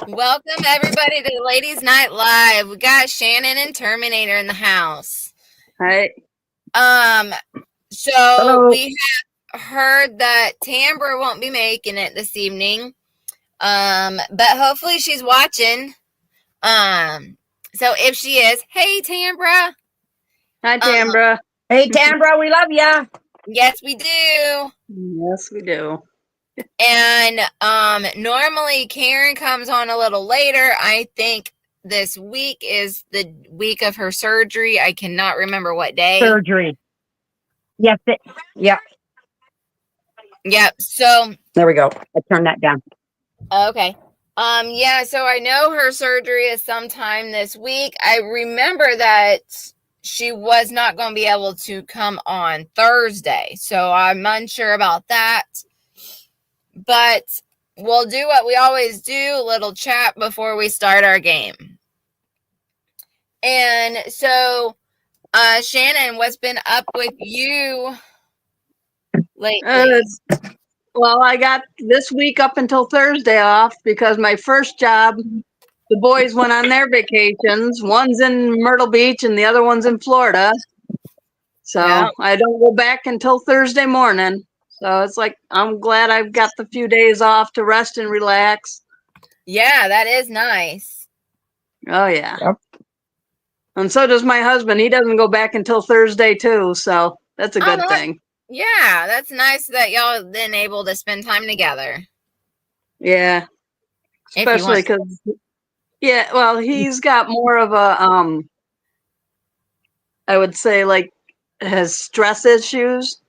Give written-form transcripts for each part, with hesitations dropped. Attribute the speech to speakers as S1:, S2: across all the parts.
S1: Welcome everybody to Ladies Night Live. We got Shannon and Terminator in the house.
S2: Hi.
S1: So
S3: Hello.
S1: we have heard that Tambra won't be making it this evening. But hopefully she's watching. So if she is, hey Tambra.
S2: Hi, Tambra.
S3: Hey, Tambra, we love ya.
S1: Yes, we do.
S2: Yes, we do.
S1: And normally Karen comes on a little later. I think this week is the week of her surgery. I cannot remember what day.
S3: Surgery. Yes. Yeah.
S1: Yep. So
S3: There we go. I turned that down.
S1: okay. Yeah, so I know her surgery is sometime this week. I remember that she was not going to be able to come on Thursday. So I'm unsure about that. But we'll do what we always do, a little chat before we start our game. And so, Shannon, what's been up with you lately?
S2: Well, I got this week up until Thursday off because my first job, the boys went on their vacations. One's in Myrtle Beach and the other one's in Florida. So
S1: Yeah.
S2: I don't go back until Thursday morning. So it's like, I'm glad I've got the few days off to rest and relax.
S1: Yeah, that is nice.
S2: Oh, yeah.
S3: Yep.
S2: And so does my husband. He doesn't go back until Thursday, too. So that's a good thing.
S1: Yeah, that's nice that y'all been able to spend time together.
S2: Yeah. Especially because, yeah, well, he's got more of a, I would say, like, has stress issues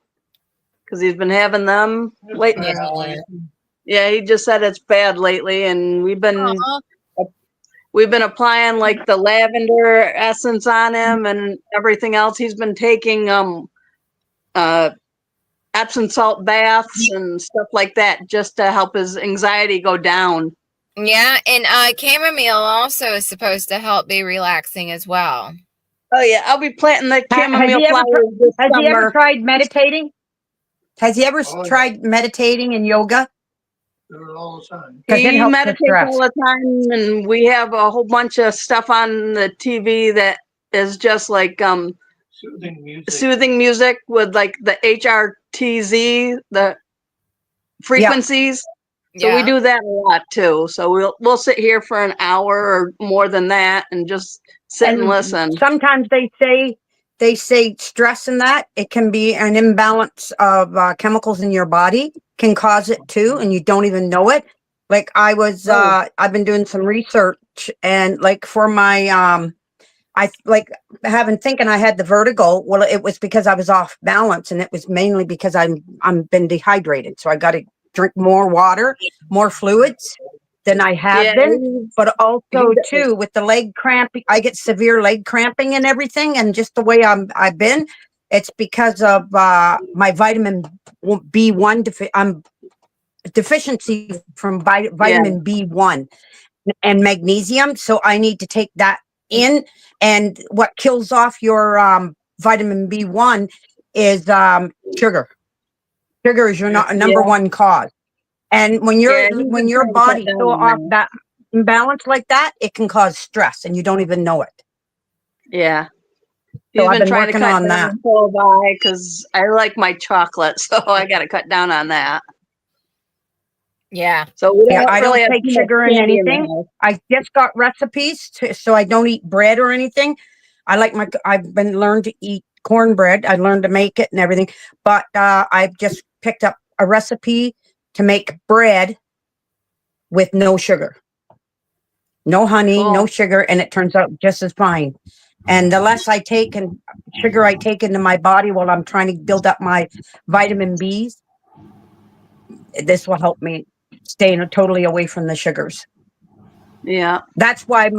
S2: because he's been having them lately. Yeah, he just said it's bad lately, and we've been applying like the lavender essence on him and everything else. He's been taking Epsom salt baths and stuff like that just to help his anxiety go down.
S1: Yeah, and chamomile also is supposed to help be relaxing as well.
S2: Oh yeah, I'll be planting the chamomile flowers this
S3: Has
S2: summer.
S3: he ever tried meditating? Has he ever tried meditating and yoga?
S4: All the time.
S2: He meditates all the time, and we have a whole bunch of stuff on the TV that is just like soothing music with like the HRTZ, the frequencies. Yeah. So we do that a lot too. So we'll sit here for an hour or more than that and just sit and listen.
S3: Sometimes they say stress in that it can be an imbalance of chemicals in your body can cause it too, and you don't even know it. Like I've been doing some research, and like for my I like thinking I had the vertigo. Well, it was because I was off balance, and it was mainly because I'm been dehydrated. So I got to drink more water, more fluids than I have been. But also too with the leg cramping, I get severe leg cramping and everything, and just the way I've been, it's because of my vitamin B1 deficiency from vitamin B1 and magnesium. So I need to take that in, and what kills off your vitamin B1 is sugar. Sugar is your number one cause. And when your body's so off that imbalance like that, it can cause stress, and you don't even know it.
S2: Yeah.
S3: So I've been working on that.
S2: Because I like my chocolate, so I got to cut down on that.
S1: Yeah.
S2: So
S3: I don't take sugar in anything. I just got recipes, so I don't eat bread or anything. I've been learned to eat cornbread. I learned to make it and everything, but I've just picked up a recipe to make bread with no sugar, no honey, no sugar, and it turns out just as fine. And the less I take and sugar I take into my body while I'm trying to build up my vitamin Bs, this will help me stay totally away from the sugars.
S2: Yeah.
S3: That's why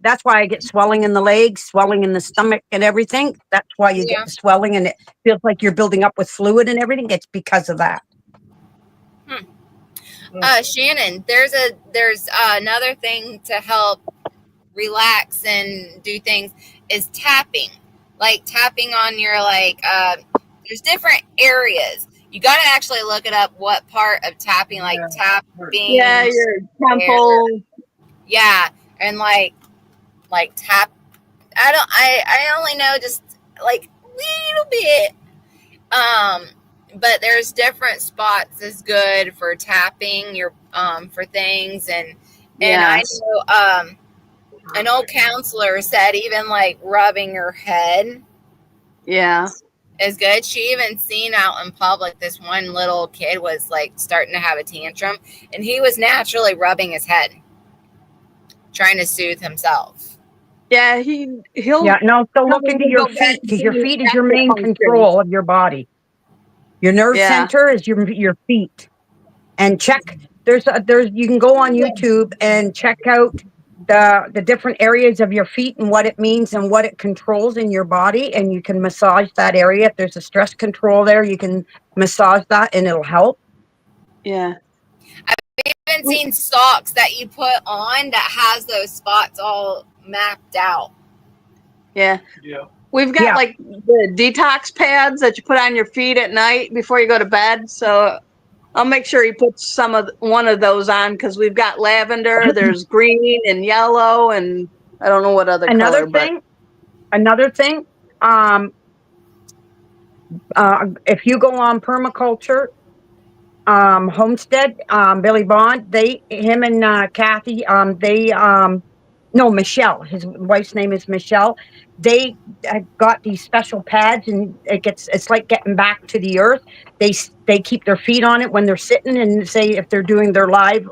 S3: that's why I get swelling in the legs, swelling in the stomach and everything. That's why you get the swelling, and it feels like you're building up with fluid and everything. It's because of that.
S1: Shannon, there's another thing to help relax and do things is tapping. Like tapping on your there's different areas. You got to actually look it up what part of tapping, like tapping.
S2: Yeah, your temple.
S1: Yeah, and like tap. I only know just like little bit. But there's different spots is good for tapping your for things, and I
S2: Yes.
S1: know an old counselor said even like rubbing your head
S2: Yeah.
S1: is good. She even seen out in public this one little kid was like starting to have a tantrum, and he was naturally rubbing his head, trying to soothe himself.
S2: Yeah, he'll
S3: Yeah, no, so look into
S2: probably
S3: your
S2: go back
S3: feet
S2: to
S3: because your
S2: doing
S3: feet is your main
S2: acupuncture.
S3: control of your body. Your nerve
S2: Yeah.
S3: center is your feet. And check there's you can go on YouTube and check out the different areas of your feet and what it means and what it controls in your body, and you can massage that area. If there's a stress control there, you can massage that and it'll help.
S2: Yeah.
S1: I've even seen socks that you put on that has those spots all mapped out.
S2: Yeah.
S4: Yeah.
S2: We've got
S3: Yeah.
S2: like the detox pads that you put on your feet at night before you go to bed. So I'll make sure he puts one of those on because we've got lavender, there's green and yellow, and I don't know what other
S3: Another
S2: color, but
S3: thing, another thing, um, if you go on permaculture, Homestead, Billy Bond, him and Kathy, no, Michelle, his wife's name is Michelle. They got these special pads, and it's like getting back to the earth. They keep their feet on it when they're sitting, and say if they're doing their live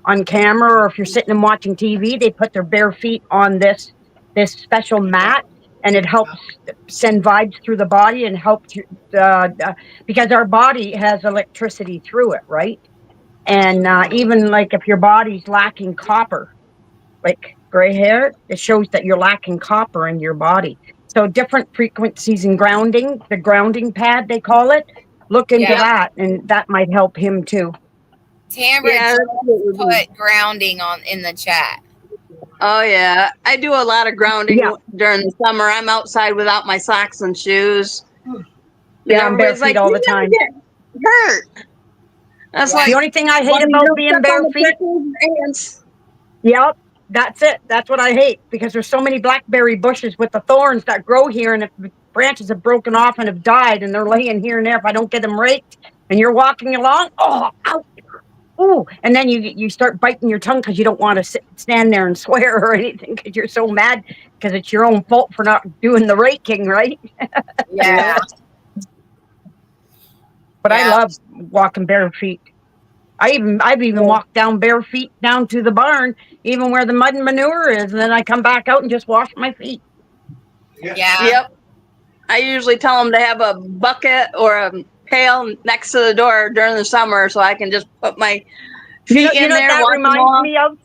S3: on camera, or if you're sitting and watching TV, they put their bare feet on this special mat, and it helps send vibes through the body and helps you, because our body has electricity through it, right? And even like if your body's lacking copper, like gray hair, it shows that you're lacking copper in your body. So different frequencies and grounding, the grounding pad they call it. Look into
S1: Yeah.
S3: that, and that might help him too.
S1: Tamara
S2: yeah.
S1: just put grounding on in the chat.
S2: Oh yeah, I do a lot of grounding
S3: Yeah,
S2: during the summer. I'm outside without my socks and shoes, and
S3: yeah, I'm bare
S2: everybody's
S3: feet
S2: like,
S3: all the
S2: "You're gonna
S3: time.
S2: get hurt." That's
S1: Yeah.
S3: The
S2: like
S3: only thing I hate
S2: when you
S3: about
S2: don't
S3: being
S2: step on
S3: bare
S2: the
S3: feet,
S2: prickles and ants.
S3: yep, that's it. That's what I hate, because there's so many blackberry bushes with the thorns that grow here, and if the branches have broken off and have died, and they're laying here and there, if I don't get them raked, and you're walking along, oh, ow, ooh, and then you start biting your tongue because you don't want to stand there and swear or anything because you're so mad because it's your own fault for not doing the raking, right?
S1: Yeah.
S2: Yeah.
S3: But I
S1: Yeah.
S3: love walking bare feet. I've even walked down bare feet down to the barn, even where the mud and manure is, and then I come back out and just wash my feet.
S1: Yeah.
S2: Yep. I usually tell them to have a bucket or a pail next to the door during the summer so I can just put my feet
S3: You
S2: in
S3: know what
S2: there,
S3: that
S2: wash them
S3: reminds
S2: off.
S3: me of?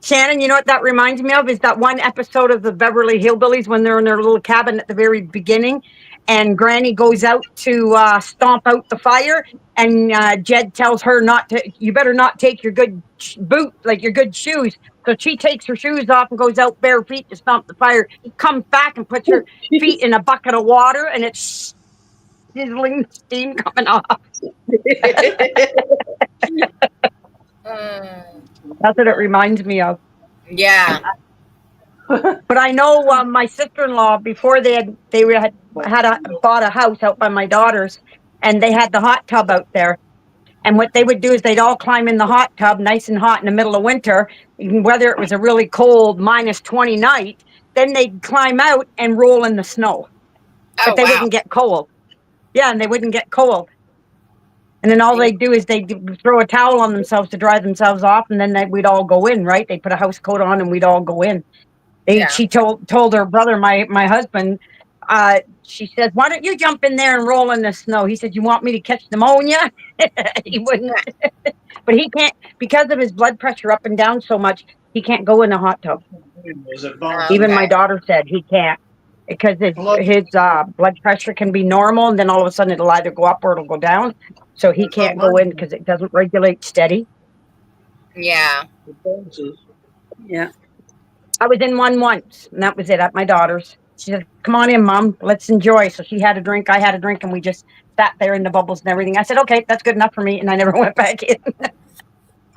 S3: Shannon, you know what that reminds me of is that one episode of the Beverly Hillbillies when they're in their little cabin at the very beginning, and Granny goes out to stomp out the fire, and Jed tells her not to. You better not take your good boot, like your good shoes. So she takes her shoes off and goes out bare feet to stomp the fire. Comes back and puts her feet in a bucket of water, and it's sizzling steam coming off.
S1: Mm,
S3: That's what it reminds me of.
S1: yeah.
S3: But I know my sister-in-law, before they had bought a house out by my daughter's, and they had the hot tub out there. And what they would do is they'd all climb in the hot tub, nice and hot in the middle of winter, even whether it was a really cold -20 night. Then they'd climb out and roll in the snow,
S1: Oh
S3: but they
S1: wow.
S3: wouldn't get cold. Yeah, and they wouldn't get cold. And then all
S1: Yeah.
S3: they'd do is they'd throw a towel on themselves to dry themselves off, and then we'd all go in, right? They'd put a house coat on, and we'd all go in.
S1: Yeah.
S3: She told her brother, my husband, she said, "Why don't you jump in there and roll in the snow?" He said, "You want me to catch pneumonia?" He wouldn't, but he can't, because of his blood pressure up and down so much. He can't go in the hot tub. Even my
S1: Okay.
S3: daughter said he can't, because his blood pressure can be normal, and then all of a sudden it'll either go up or it'll go down. So he can't go in because it doesn't regulate steady.
S1: Yeah.
S2: Yeah.
S3: I was in one once, and that was it, at my daughter's. She said, "Come on in, Mom. Let's enjoy." So she had a drink, I had a drink, and we just sat there in the bubbles and everything. I said, "Okay, that's good enough for me," and I never went back in.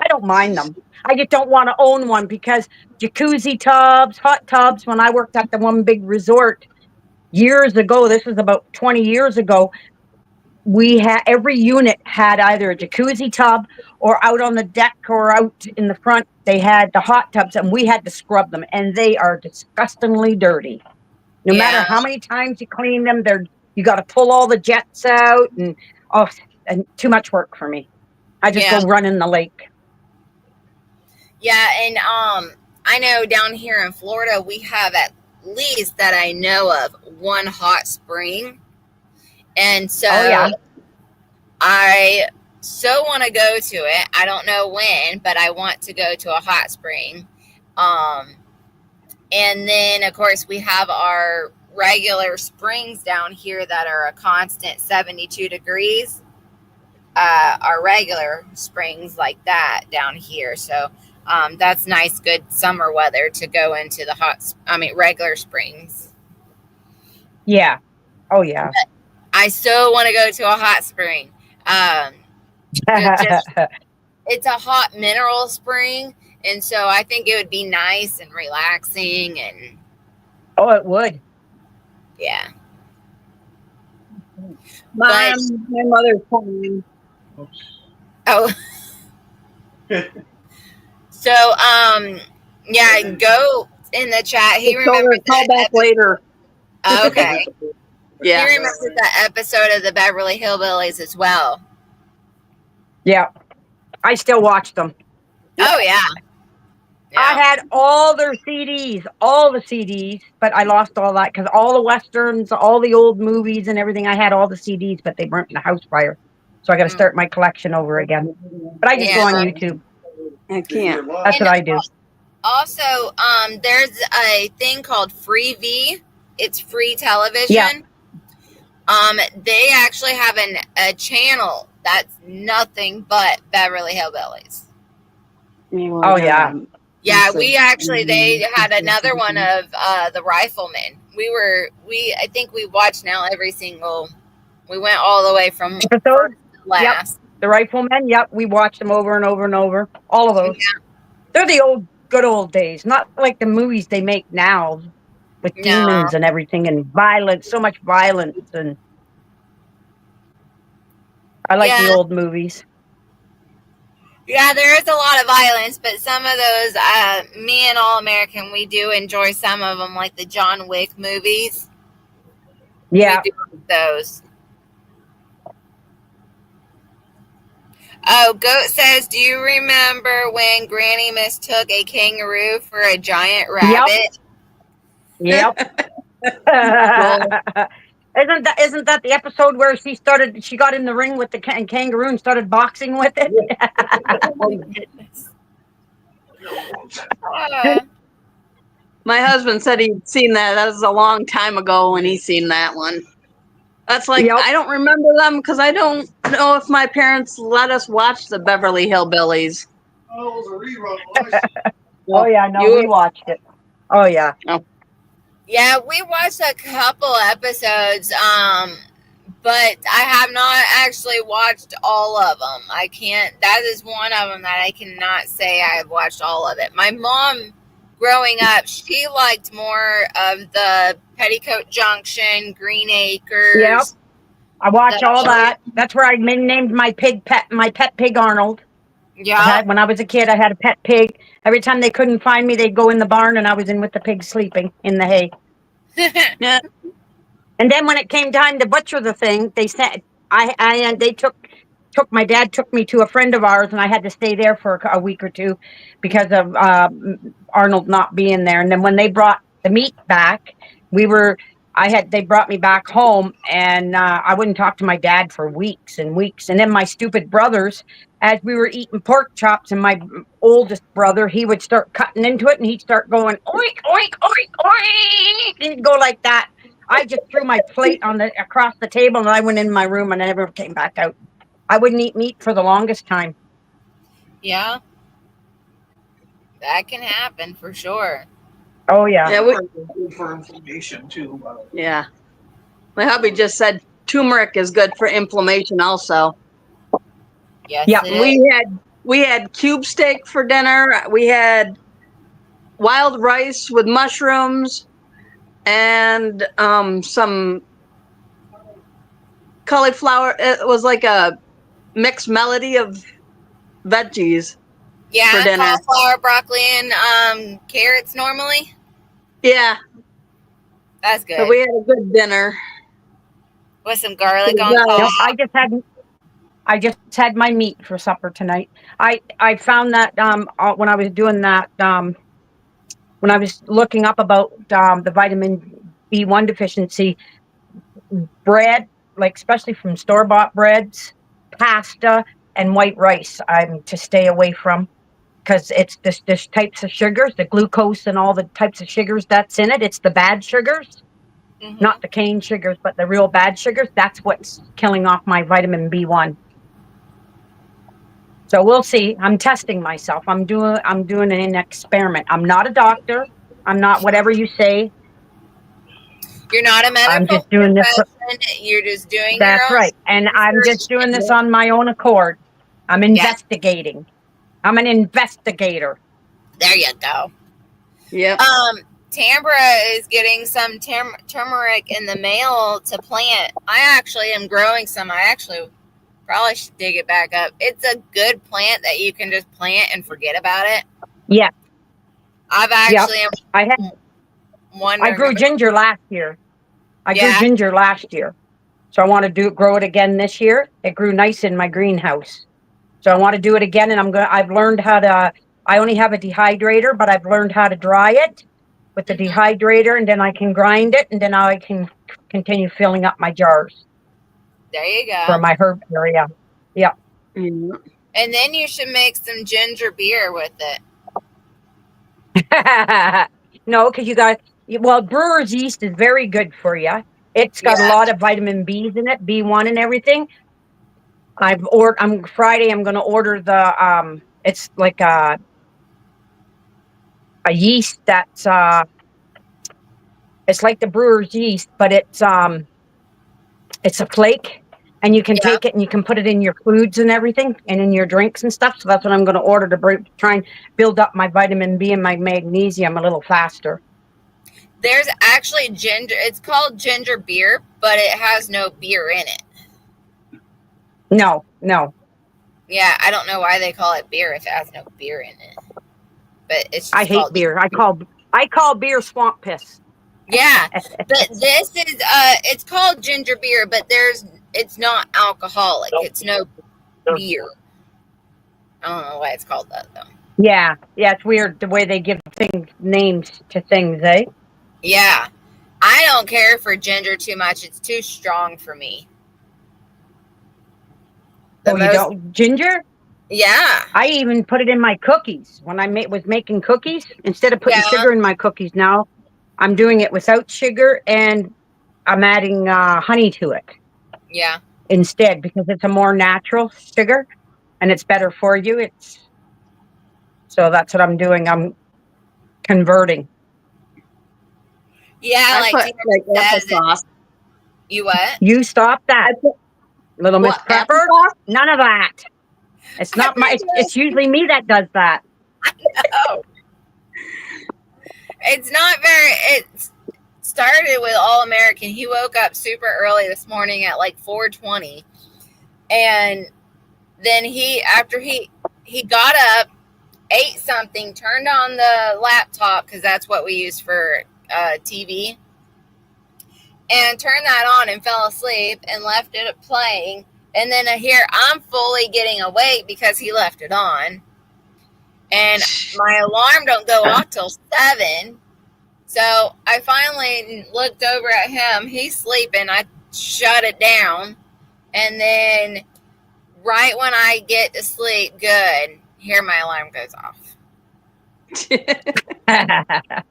S3: I don't mind them. I just don't want to own one because jacuzzi tubs, hot tubs. When I worked at the one big resort years ago, this was about 20 years ago, we had every unit had either a jacuzzi tub or out on the deck or out in the front, they had the hot tubs and we had to scrub them and they are disgustingly dirty. No matter how many times you clean them, you got to pull all the jets out and too much work for me. I just go run in the lake.
S1: Yeah, and I know down here in Florida we have at least that I know of one hot spring. And so I so want to go to it. I don't know when, but I want to go to a hot spring. And then, of course, we have our regular springs down here that are a constant 72 degrees. Our regular springs like that down here. So that's nice, good summer weather to go into the regular springs.
S3: Yeah. Oh, yeah.
S1: But I so want to go to a hot spring. It's a hot mineral spring. And so I think it would be nice and relaxing and.
S3: Oh, it would.
S1: Yeah.
S2: My mother's calling.
S1: Oh. So, yeah, go in the chat. He remembers.
S2: Call back later.
S1: Okay.
S2: Yeah.
S1: He remembers that episode of the Beverly Hillbillies as well.
S3: Yeah. I still watch them.
S1: Oh, yeah.
S3: I had all their CDs, all the CDs, but I lost all that because all the Westerns, all the old movies and everything, I had all the CDs, but they burnt in a house fire. So I got to start my collection over again. But I just go on YouTube.
S2: I can't.
S3: That's what I do.
S1: Also, there's a thing called Freevee. It's free television.
S3: Yeah.
S1: They actually have a channel that's nothing but Beverly Hillbillies.
S3: Oh, yeah.
S1: Yeah, they had another one of the Riflemen. I think we watched now we went all the way from first to last.
S3: Yep. The Riflemen, we watched them over and over and over. All of those. Yeah. They're the good old days, not like the movies they make now with demons and everything and violence, so much violence. And I like the old movies.
S1: Yeah, there is a lot of violence, but some of those, me and All American, we do enjoy some of them, like the John Wick movies.
S3: Yeah.
S1: We do like those. Oh, Goat says, do you remember when Granny mistook a kangaroo for a giant rabbit?
S3: Yep. Isn't that the episode where she got in the ring with the kangaroo and started boxing with it?
S1: Oh my goodness.
S2: My husband said he'd seen that. That was a long time ago when he seen that one. That's like, I don't remember them because I don't know if my parents let us watch the Beverly Hillbillies.
S4: Oh, it was a rerun.
S3: Oh, yeah, no, we watched it. Oh, yeah.
S2: Oh.
S1: Yeah, we watched a couple episodes, but I have not actually watched all of them. That is one of them that I cannot say I've watched all of it. My mom, growing up, she liked more of the Petticoat Junction, Green Acres.
S3: Yep. I watch all that. That's where I named my pet pig Arnold.
S1: Yeah.
S3: When I was a kid, I had a pet pig. Every time they couldn't find me, they'd go in the barn and I was in with the pig sleeping in the hay.
S2: Yeah.
S3: And then when it came time to butcher the thing, they said my dad took me to a friend of ours and I had to stay there for a week or two because of Arnold not being there. And then when they brought the meat back, they brought me back home and I wouldn't talk to my dad for weeks and weeks. And then my stupid brothers, as we were eating pork chops, and my oldest brother, he would start cutting into it and he'd start going, oink, oink, oink, oink. He'd go like that. I just threw my plate across the table and I went in my room and I never came back out. I wouldn't eat meat for the longest time.
S1: Yeah. That can happen for sure.
S3: Oh, yeah.
S2: Yeah,
S4: For inflammation, too.
S2: Yeah. My hubby just said turmeric is good for inflammation also.
S1: Yes,
S2: yeah, we had cube steak for dinner. We had wild rice with mushrooms and some cauliflower. It was like a mixed melody of veggies for
S1: Yeah,
S2: dinner.
S1: cauliflower, broccoli, and carrots normally.
S2: Yeah,
S1: That's
S2: so
S1: good.
S2: we had a good dinner.
S1: With some garlic on
S2: Well,
S3: No,
S1: top.
S3: I just had my meat for supper tonight. I found that when I was doing that when I was looking up about the vitamin B1 deficiency, bread, like especially from store-bought breads, pasta, and white rice, I'm to stay away from because it's this types of sugars, the glucose and all the types of sugars that's in it. It's the bad sugars, not
S1: Hmm.
S3: the cane sugars, but the real bad sugars. That's what's killing off my vitamin B1. So we'll see. I'm testing myself. I'm doing an experiment. I'm not a doctor. I'm not whatever you say.
S1: You're not a
S3: I'm
S1: medical
S3: just doing this.
S1: profession. You're just doing your
S3: That's
S1: own
S3: right. And I'm just
S1: research.
S3: doing this on my own accord. I'm
S1: Yes,
S3: investigating. I'm an investigator.
S1: there you go.
S2: yep.
S1: Tambra is getting some turmeric in the mail to plant. I actually am growing some. I actually probably should dig it back up. It's a good plant that you can just plant and forget about it.
S3: Yeah.
S1: I've
S3: Yep.
S1: actually
S3: I
S1: wondering
S3: grew
S1: about.
S3: ginger last year. I grew
S1: Yeah.
S3: ginger last year. So I want to grow it again this year. It grew nice in my greenhouse. So I want to do it again, and I've learned how to. I only have a dehydrator, but I've learned how to dry it with the
S1: Hmm.
S3: dehydrator, and then I can grind it, and then I can continue filling up my jars
S1: There you
S3: for
S1: go.
S3: my herb area. Yeah.
S2: Mm.
S1: And then you should make some ginger beer with it.
S3: No, because brewer's yeast is very good for you. It's got a
S1: Yeah.
S3: lot of vitamin B's in it, B1 and everything. I'm Friday. I'm going to order it's like a yeast that's it's like the brewer's yeast, but it's a flake, and you can
S1: Yeah.
S3: take it and you can put it in your foods and everything, and in your drinks and stuff. So that's what I'm going to order to try and build up my vitamin B and my magnesium a little faster.
S1: There's actually ginger. It's called ginger beer, but it has no beer in it.
S3: No.
S1: Yeah, I don't know why they call it beer if it has no beer in it. But it's
S3: I
S1: just
S3: hate
S1: called.
S3: beer. I call beer swamp piss.
S1: Yeah, but this is it's called ginger beer, but it's not alcoholic. It's no beer. I don't know why it's called that though.
S3: Yeah, it's weird the way they give names to things, eh?
S1: Yeah, I don't care for ginger too much. It's too strong for me.
S3: You don't ginger?
S1: Yeah.
S3: I even put it in my cookies when I was making cookies. Instead of putting
S1: Yeah.
S3: sugar in my cookies, now I'm doing it without sugar, and I'm adding honey to it.
S1: Yeah.
S3: Instead, because it's a more natural sugar and it's better for you. So that's what I'm doing. I'm converting.
S1: Yeah,
S2: I
S1: like
S2: put like applesauce.
S1: You what?
S3: You stop that, little Miss Prepper.
S2: Applesauce?
S3: None of that. It's not it's usually me that does that.
S1: I know. It's not very. It started with All American. He woke up super early this morning at like 4:20, and then after he got up, ate something, turned on the laptop because that's what we use for TV, and turned that on and fell asleep and left it playing. And then here I'm fully getting awake because he left it on, and my alarm don't go off till 7. So I finally looked over at him. He's sleeping. I shut it down, and then right when I get to sleep, good, here my alarm goes off. And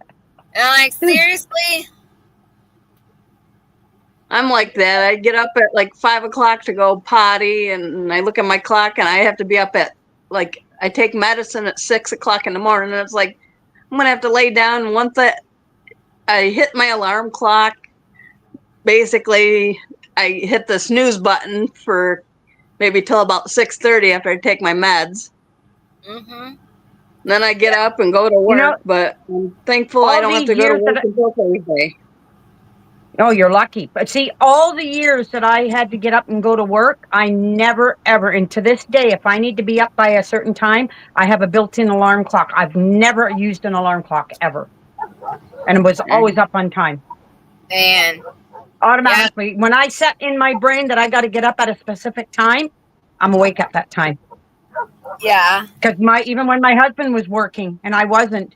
S1: I'm like, seriously?
S2: I'm like that. I get up at like 5 o'clock to go potty, and I look at my clock, and I have to be up at I take medicine at 6 o'clock in the morning, and it's like I'm gonna have to lay down. Once I hit my alarm clock, basically I hit the snooze button for maybe till about 6:30 after I take my meds.
S1: Mm-hmm.
S2: Then I get up and go to
S3: You know,
S2: work, but I'm thankful I
S3: all
S2: don't have
S3: these
S2: to go to
S3: years
S2: work
S3: that
S2: until Thursday.
S3: oh, you're lucky. But see, all the years that I had to get up and go to work, I never, ever, and to this day, if I need to be up by a certain time, I have a built-in alarm clock. I've never used an alarm clock ever. And it was always up on time.
S1: And yeah,
S3: Automatically. When I set in my brain that I got to get up at a specific time, I'm awake at that time.
S1: yeah.
S3: Because even when my husband was working and I wasn't,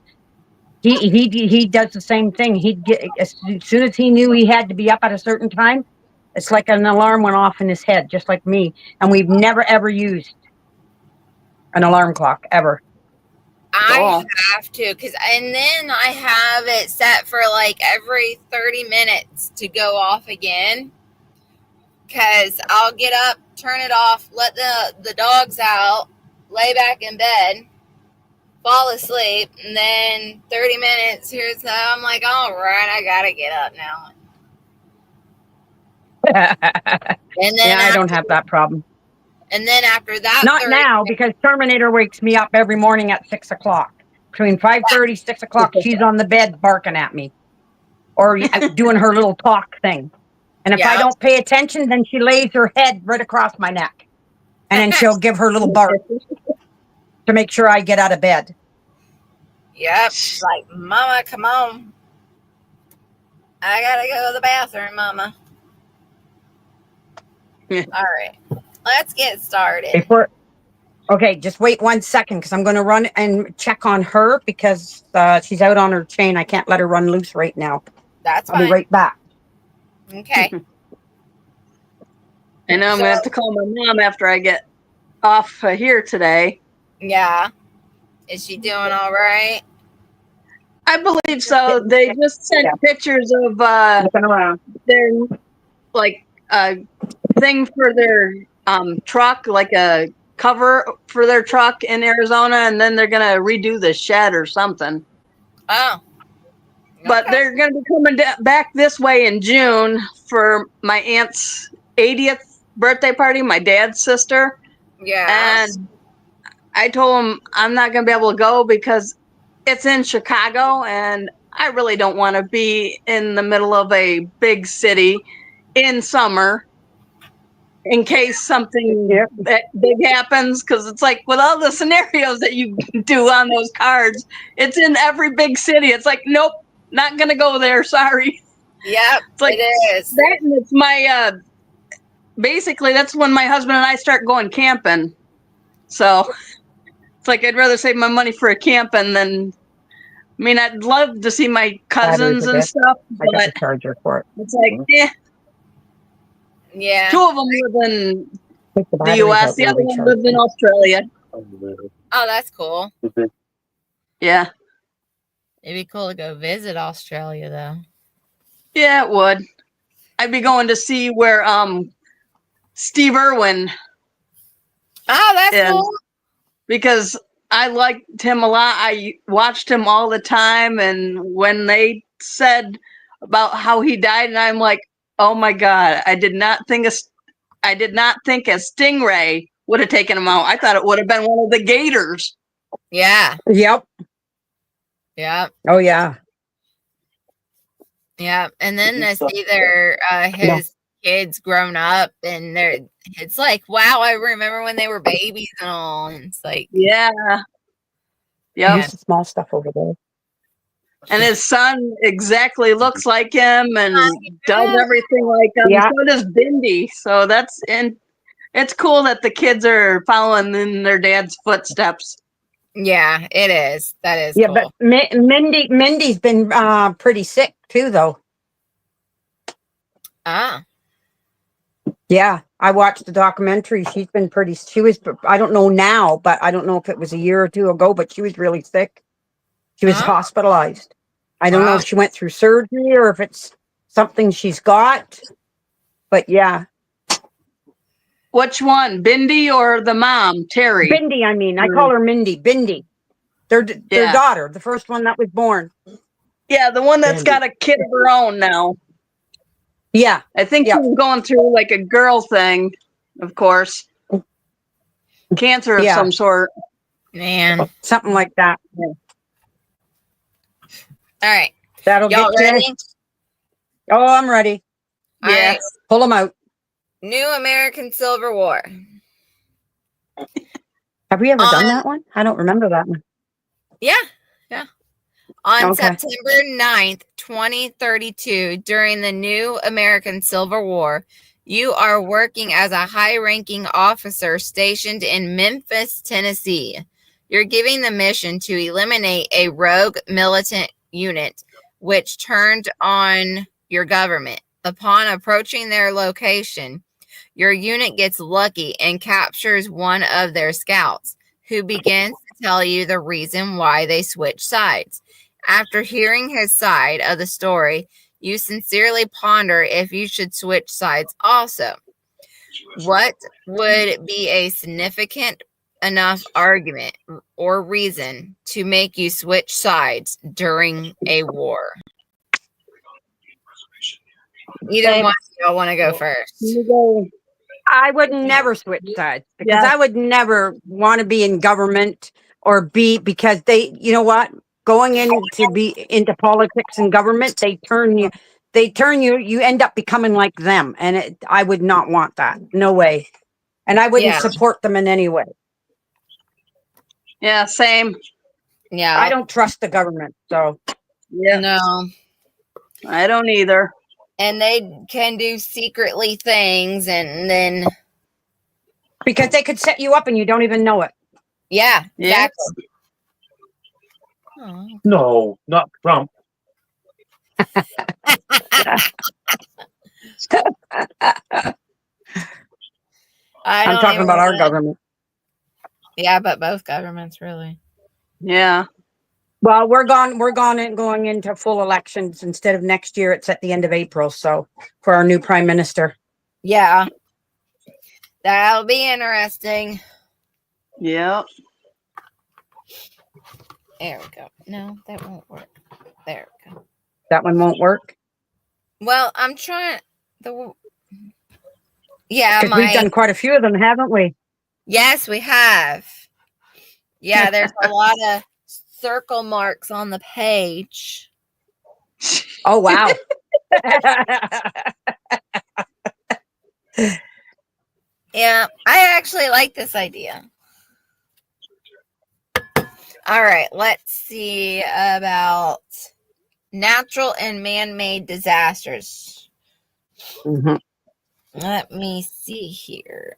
S3: he does the same thing. He'd get as soon as he knew he had to be up at a certain time, it's like an alarm went off in his head, just like me. And we've never ever used an alarm clock ever.
S1: I have to, and then I have it set for like every 30 minutes to go off again. Because I'll get up, turn it off, let the dogs out, lay back in bed, fall asleep, and then 30 minutes, I'm like, all right, I gotta get up now. And then
S3: Yeah, I don't have that problem.
S1: And then after that,
S3: not now, because Terminator wakes me up every morning at 6 o'clock. Between 5:30, 6 o'clock, she's on the bed barking at me or doing her little talk thing. And if I don't pay attention, then she lays her head right across my neck. And then she'll give her little bark to make sure I get out of bed.
S1: Yep. Like, Mama, come on. I gotta go to the bathroom, Mama. All right. Let's get started.
S3: Okay, just wait 1 second because I'm going to run and check on her because she's out on her chain. I can't let her run loose right now.
S1: That's fine.
S3: I'll be right back.
S1: Okay.
S2: I know I'm going to have to call my mom after I get off here today.
S1: Yeah. Is she doing all right?
S2: I believe so. They just sent pictures of their like thing for their truck, like a cover for their truck in Arizona, and then they're gonna redo the shed or something.
S1: Oh. Okay.
S2: But they're gonna be coming back this way in June for my aunt's 80th birthday party, my dad's sister.
S1: Yeah.
S2: And I told him I'm not gonna be able to go because it's in Chicago, and I really don't want to be in the middle of a big city in summer in case something that big happens. Because it's like with all the scenarios that you do on those cards, it's in every big city. It's like, nope, not gonna go there. Sorry.
S1: Yep,
S2: it's like
S1: it is.
S2: that, and it's my basically that's when my husband and I start going camping. So it's like I'd rather save my money for a camping than. I mean, I'd love to see my cousins and stuff, but
S3: I got the charger for it.
S2: It's like,
S1: yeah.
S2: Two of them live in the U.S. The other one lives in Australia.
S1: Oh, that's cool.
S2: Yeah.
S1: It'd be cool to go visit Australia, though.
S2: Yeah, it would. I'd be going to see where Steve Irwin.
S1: Oh, that's cool.
S2: Because I liked him a lot. I watched him all the time, and when they said about how he died, and I'm like, oh my God, I did not think a stingray would have taken him out. I thought it would have been one of the gators.
S1: Yeah.
S3: Yep.
S1: Yep.
S3: Oh yeah.
S1: Yeah. And then to see their his kids grown up, and it's like, wow, I remember when they were babies and all. And it's like,
S2: yeah.
S3: Yeah. Small stuff over there.
S2: And his son exactly looks like him and does everything like him. Yeah. So does Bindi. So it's cool that the kids are following in their dad's footsteps.
S1: Yeah, it is. That is cool.
S3: But Mindy's been pretty sick too, though.
S1: Ah.
S3: Yeah, I watched the documentary. She was, I don't know now, but I don't know if it was a year or two ago, but she was really sick. She was hospitalized. I don't know if she went through surgery or if it's something she's got, but yeah.
S2: Which one, Bindi or the mom, Terry?
S3: Bindi, I mean. I call her Mindy. Bindi. Their daughter, the first one that was born.
S2: Yeah, the one that's got a kid of her own now.
S3: Yeah.
S2: I think she's going through like a girl thing, of course. Cancer of some sort.
S1: Man.
S3: Something like that.
S1: All right.
S3: That'll
S1: Y'all
S3: get
S1: ready?
S3: you. Oh, I'm ready.
S1: All right.
S2: Yes.
S3: Pull them out.
S1: New American Civil War.
S3: Have we ever done
S1: On-
S3: that one? I don't remember that one.
S1: Yeah. On
S3: Okay.
S1: September 9th, 2032, during the new American Civil War, you are working as a high-ranking officer stationed in Memphis, Tennessee. You're giving the mission to eliminate a rogue militant unit which turned on your government. Upon approaching their location, your unit gets lucky and captures one of their scouts, who begins to tell you the reason why they switch sides. After hearing his side of the story, you sincerely ponder if you should switch sides also. What would be a significant enough argument or reason to make you switch sides during a war? Either
S2: Same.
S1: one of y'all want to go first.
S3: I would never switch sides because
S2: Yes.
S3: I would never want to be in government or because you know what? Going into politics and government, they turn you, you end up becoming like them. And I would not want that. No way. And I wouldn't
S1: Yeah.
S3: support them in any way.
S2: Yeah, same.
S1: Yeah.
S3: I don't trust the government. So
S2: Yeah.
S1: No.
S2: I don't either.
S1: And they can do secretly things and then
S3: because they could set you up and you don't even know it.
S1: yeah,
S2: Yes.
S1: exactly. Oh.
S5: No, not Trump.
S3: I'm talking about our government.
S1: Yeah, but both governments really.
S2: Yeah.
S3: Well, we're going into full elections instead of next year. It's at the end of April. So for our new prime minister.
S1: Yeah. That'll be interesting.
S2: Yep.
S1: There we go. No, that won't work. There we go.
S3: That one won't work.
S1: Well, I'm trying yeah,
S3: we've done quite a few of them, haven't we?
S1: Yes, we have. Yeah, there's a lot of circle marks on the page.
S3: Oh, wow.
S1: Yeah, I actually like this idea. All right, let's see about natural and man-made disasters.
S3: Mm-hmm.
S1: Let me see here.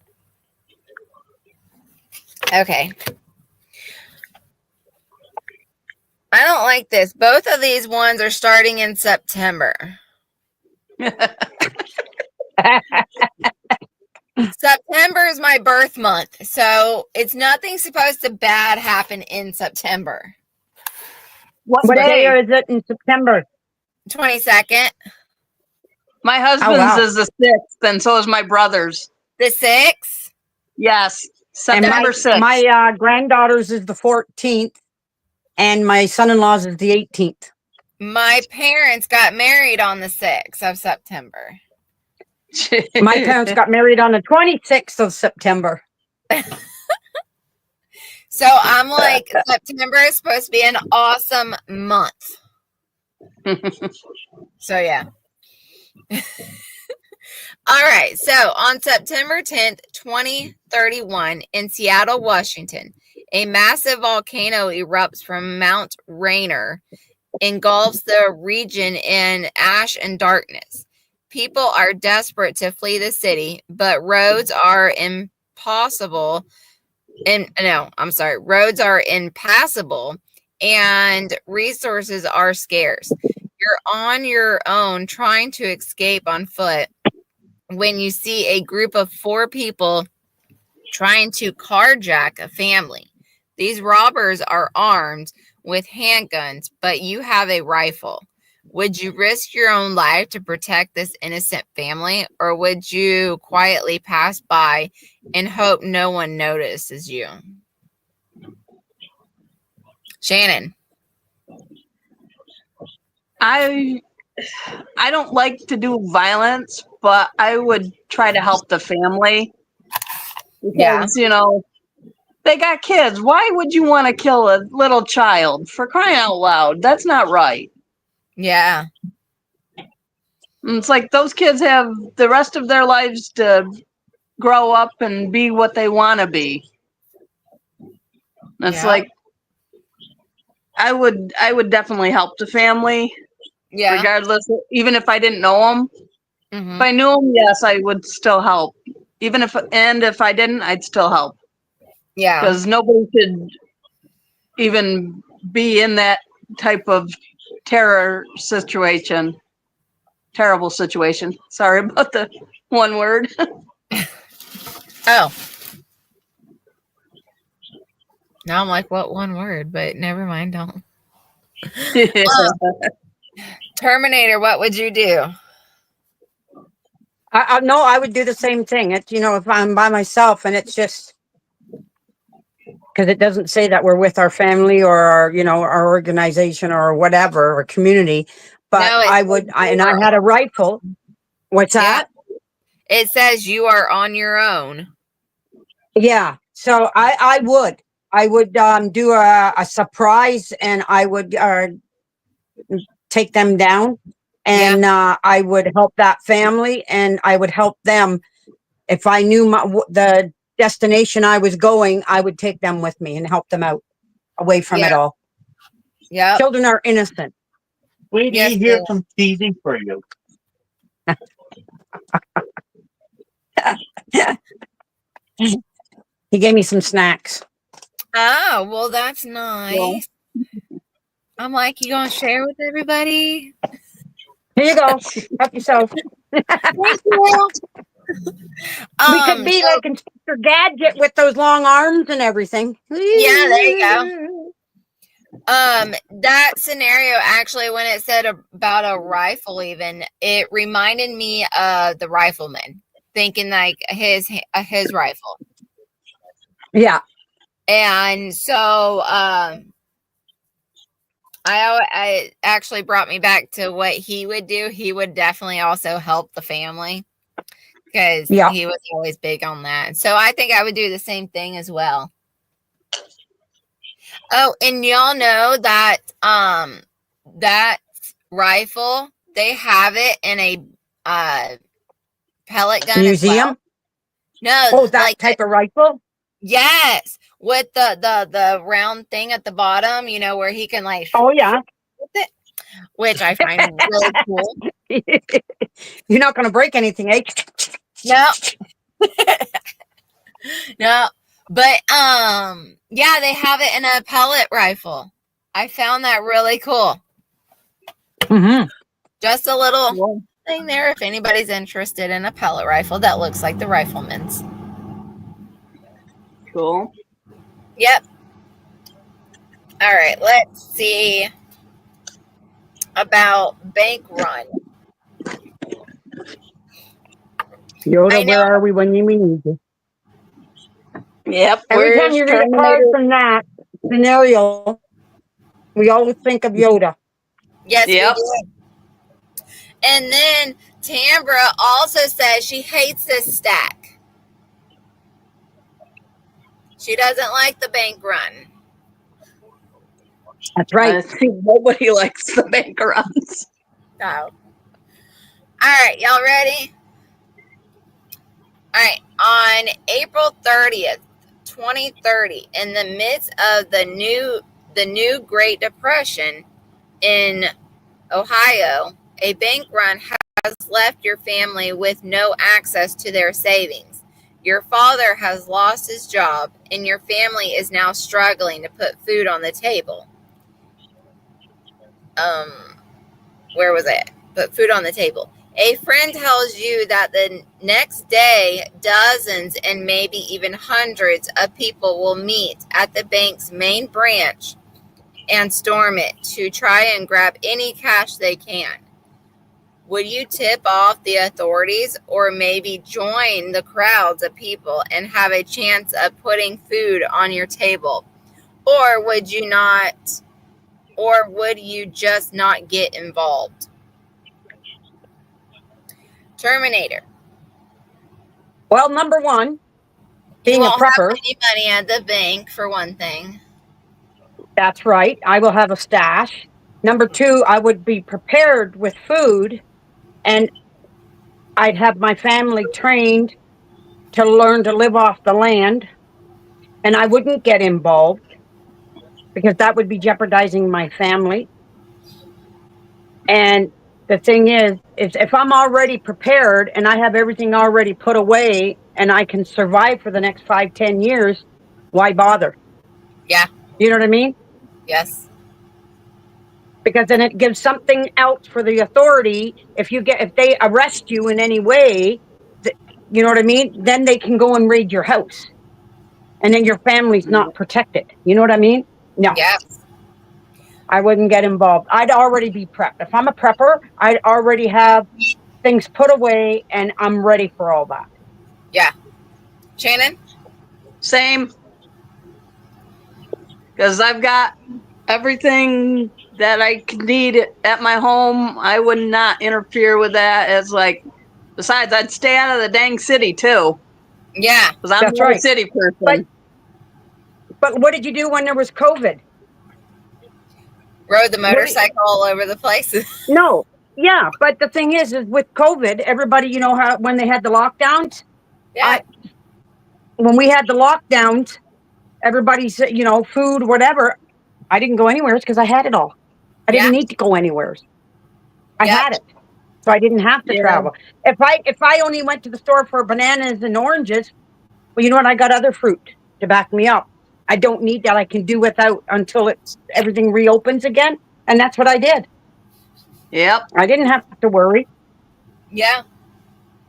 S1: Okay. I don't like this. Both of these ones are starting in September. September is my birth month, so it's nothing supposed to bad happen in September.
S2: What
S3: What day
S2: day?
S3: is it in September?
S1: 22nd.
S2: My husband's
S3: wow.
S2: is the 6th, and so is my brother's.
S1: The 6th?
S2: Yes.
S3: And
S2: September 6th.
S3: my granddaughter's is the 14th, and my son-in-law's is the 18th.
S1: My parents got married on the 6th of September.
S3: My parents got married on the 26th of September.
S1: So I'm like, September is supposed to be an awesome month. So yeah. All right. So on September 10th, 2031 in Seattle, Washington, a massive volcano erupts from Mount Rainier, engulfs the region in ash and darkness. People are desperate to flee the city, but roads are impassable, and resources are scarce. You're on your own trying to escape on foot when you see a group of 4 people trying to carjack a family. These robbers are armed with handguns, but you have a rifle. Would you risk your own life to protect this innocent family, or would you quietly pass by and hope no one notices you? Shannon.
S2: I don't like to do violence, but I would try to help the family because, They got kids. Why would you want to kill a little child? For crying out loud. That's not right.
S1: Yeah.
S2: And it's like those kids have the rest of their lives to grow up and be what they want to be. It's
S1: Yeah.
S2: like I would definitely help the family,
S1: Yeah.
S2: regardless, even if I didn't know them.
S1: Mm-hmm.
S2: If I knew them, yes, I would still help. Even if I didn't, I'd still help.
S1: Yeah.
S2: Because nobody should even be in that type of terrible situation. Sorry about the one word.
S1: Oh. Now I'm like, what one word? But never mind. Don't. Terminator, what would you do?
S3: No, I would do the same thing. It's, if I'm by myself and it's just because it doesn't say that we're with our family or our organization or whatever or community, but
S1: No,
S3: I would, and I had a rifle. What's
S1: yeah.
S3: that?
S1: It says you are on your own.
S3: Yeah. So I would do a surprise, and I would take them down, and I would help that family, and I would help them. If I knew the destination I was going, I would take them with me and help them out away from it all.
S1: Yeah.
S3: Children are innocent.
S5: Sweetie,
S1: Yes,
S5: here's some teasing for you.
S3: He gave me some snacks.
S1: Oh, well, that's nice. I'm like, you gonna share with everybody?
S3: Here you go. Help yourself.
S1: Thank you.
S3: We could be like Inspector Gadget with those long arms and everything.
S1: Yeah, there you go. That scenario actually, when it said about a rifle, even it reminded me of the rifleman, thinking like his rifle.
S3: Yeah.
S1: And so, I actually brought me back to what he would do. He would definitely also help the family because he was always big on that. So I think I would do the same thing as well. Oh, and y'all know that that rifle, they have it in a pellet gun
S3: museum.
S1: as well. No,
S3: oh, that type of rifle.
S1: Yes, with the round thing at the bottom, where he can like.
S3: Oh yeah.
S1: With it, which I find really cool.
S3: You're not going to break anything, eh?
S1: No. No. But yeah, they have it in a pellet rifle. I found that really cool.
S3: Mm-hmm.
S1: Just a little thing there if anybody's interested in a pellet rifle that looks like the rifleman's.
S2: Cool.
S1: Yep. All right, let's see about bank run.
S3: Yoda, where are we when you need you?
S2: Yep.
S3: Every time you read a card from that scenario, we always think of Yoda.
S1: Yes, we do. And then Tambra also says she hates this stack. She doesn't like the bank run.
S3: That's right.
S2: Nobody likes the bank runs.
S1: Oh. All right, y'all ready? All right, on April 30th, 2030, in the midst of the new Great Depression in Ohio, a bank run has left your family with no access to their savings. Your father has lost his job, and your family is now struggling to put food on the table. Where was it? Put food on the table. A friend tells you that the next day, dozens and maybe even hundreds of people will meet at the bank's main branch and storm it to try and grab any cash they can. Would you tip off the authorities or maybe join the crowds of people and have a chance of putting food on your table? Or would you not? Or would you just not get involved? Terminator.
S3: Well, number one,
S1: You
S3: being a
S1: won't have
S3: prepper.
S1: any money at the bank, for one thing.
S3: That's right. I will have a stash. Number two, I would be prepared with food, and I'd have my family trained to learn to live off the land, and I wouldn't get involved because that would be jeopardizing my family. And the thing is if I'm already prepared and I have everything already put away and I can survive for the next 5, 10 years, why bother?
S1: Yeah.
S3: You know what I mean?
S1: Yes.
S3: Because then it gives something else for the authority. If they arrest you in any way, you know what I mean? Then they can go and raid your house, and then your family's not protected. You know what I mean? No,
S1: Yeah.
S3: I wouldn't get involved. I'd already be prepped. If I'm a prepper, I'd already have things put away, and I'm ready for all that.
S1: Yeah. Shannon?
S2: Same. Because I've got everything that I could need at my home. I would not interfere with that. As like, besides, I'd stay out of the dang city too,
S1: Yeah.
S2: because I'm
S3: That's
S2: not a
S3: right.
S2: city
S3: But
S2: person.
S3: what did you do when there was COVID?
S1: Rode the motorcycle all over the place.
S3: No. Yeah, but the thing is with COVID, everybody, you know how when they had the lockdowns,
S1: Yeah.
S3: when we had the lockdowns, everybody said, food, whatever. I didn't go anywhere because I had it all. I
S1: Yeah.
S3: didn't need to go anywhere. I
S1: Yep.
S3: had it, so I didn't have to
S2: Yeah.
S3: travel. If I only went to the store for bananas and oranges, well, you know what? I got other fruit to back me up. I don't need that. I can do without until everything reopens again, and that's what I did.
S2: Yep.
S3: I didn't have to worry.
S1: Yeah.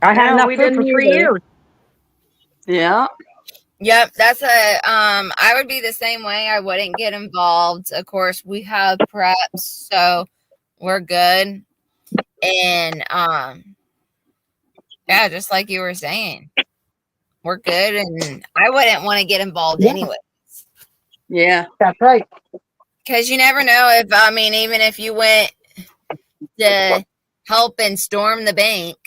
S3: I had
S2: Yeah,
S3: enough
S2: we
S3: food
S2: didn't
S3: for 3
S2: either.
S3: years.
S2: Yeah.
S1: Yep. That's I would be the same way. I wouldn't get involved. Of course, we have preps, so we're good. And yeah, just like you were saying, we're good, and I wouldn't want to get involved anyway.
S2: Yeah.
S3: That's right.
S1: Because you never know even if you went to help and storm the bank,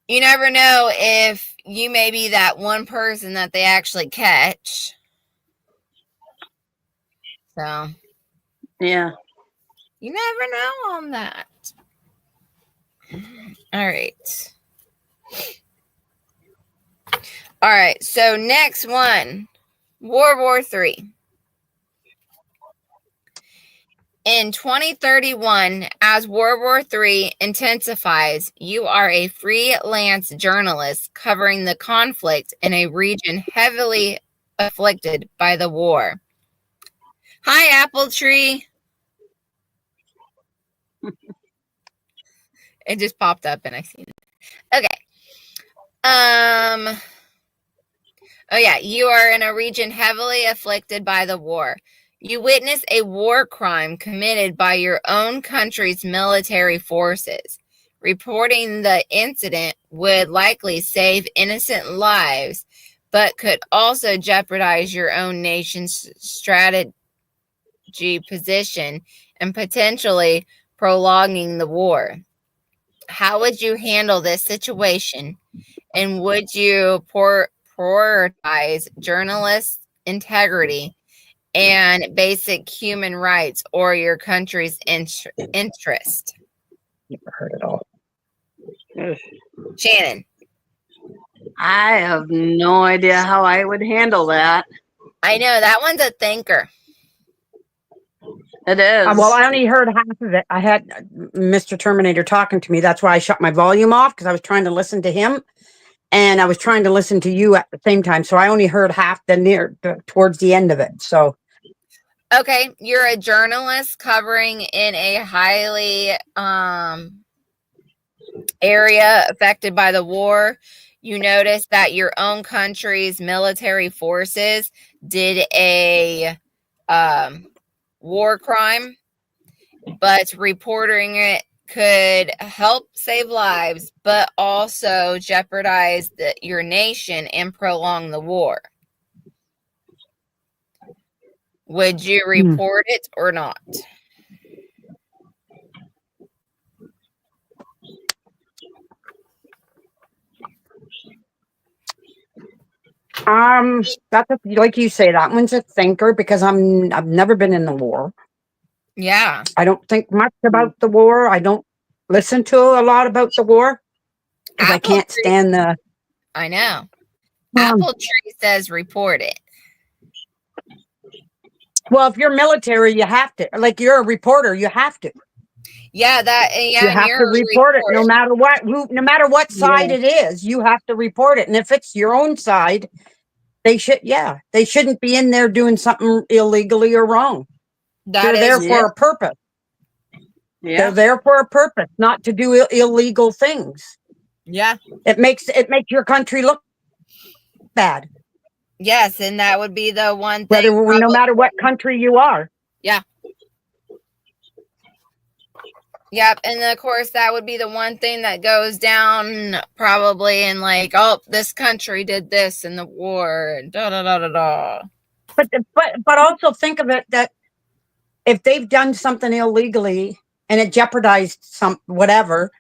S1: you never know if you may be that one person that they actually catch. So,
S2: Yeah.
S1: you never know on that. All right. All right. So, next one, World War III. In 2031, as World War III intensifies, you are a freelance journalist covering the conflict in a region heavily afflicted by the war. Hi, Apple Tree. It just popped up and I seen it. Okay. Oh yeah, you are in a region heavily afflicted by the war. You witness a war crime committed by your own country's military forces. Reporting the incident would likely save innocent lives, but could also jeopardize your own nation's strategy position and potentially prolonging the war. How would you handle this situation? And would you prioritize journalist integrity and basic human rights or your country's interest?
S3: Never heard it all.
S1: Shannon.
S2: I have no idea how I would handle that.
S1: I know that one's a thinker.
S2: It is.
S3: Well, I only heard half of it. I had Mr. Terminator talking to me. That's why I shut my volume off, because I was trying to listen to him, and I was trying to listen to you at the same time. So I only heard half towards the end of it. So
S1: Okay, you're a journalist covering in a highly area affected by the war. You notice that your own country's military forces did a war crime, but reporting it could help save lives, but also jeopardize your nation and prolong the war. Would you report it or not?
S3: That's like you say, that one's a thinker because I've never been in the war.
S1: Yeah.
S3: I don't think much about the war. I don't listen to a lot about the war because I
S1: Apple
S3: can't
S1: Tree,
S3: stand the.
S1: I know. Apple Tree says report it.
S3: Well, if you're military, you have to. Like you're a reporter, you have to.
S1: Yeah,
S3: You
S1: and
S3: have
S1: you're
S3: to
S1: a
S3: report it, no
S1: reporter.
S3: matter what. No matter what side
S2: Yeah.
S3: it is, you have to report it. And if it's your own side, they should. Yeah, they shouldn't be in there doing something illegally or wrong.
S1: That
S3: They're there
S1: is,
S3: for a purpose.
S2: Yeah.
S3: They're there for a purpose, not to do illegal things.
S1: yeah.
S3: It makes your country look bad.
S1: Yes, and that would be the one
S3: Whether
S1: thing.
S3: no matter what country you are.
S1: Yeah. Yep, and of course that would be the one thing that goes down probably in like, oh, this country did this in the war, and da da da da da.
S3: But also think of it that if they've done something illegally and it jeopardized some whatever,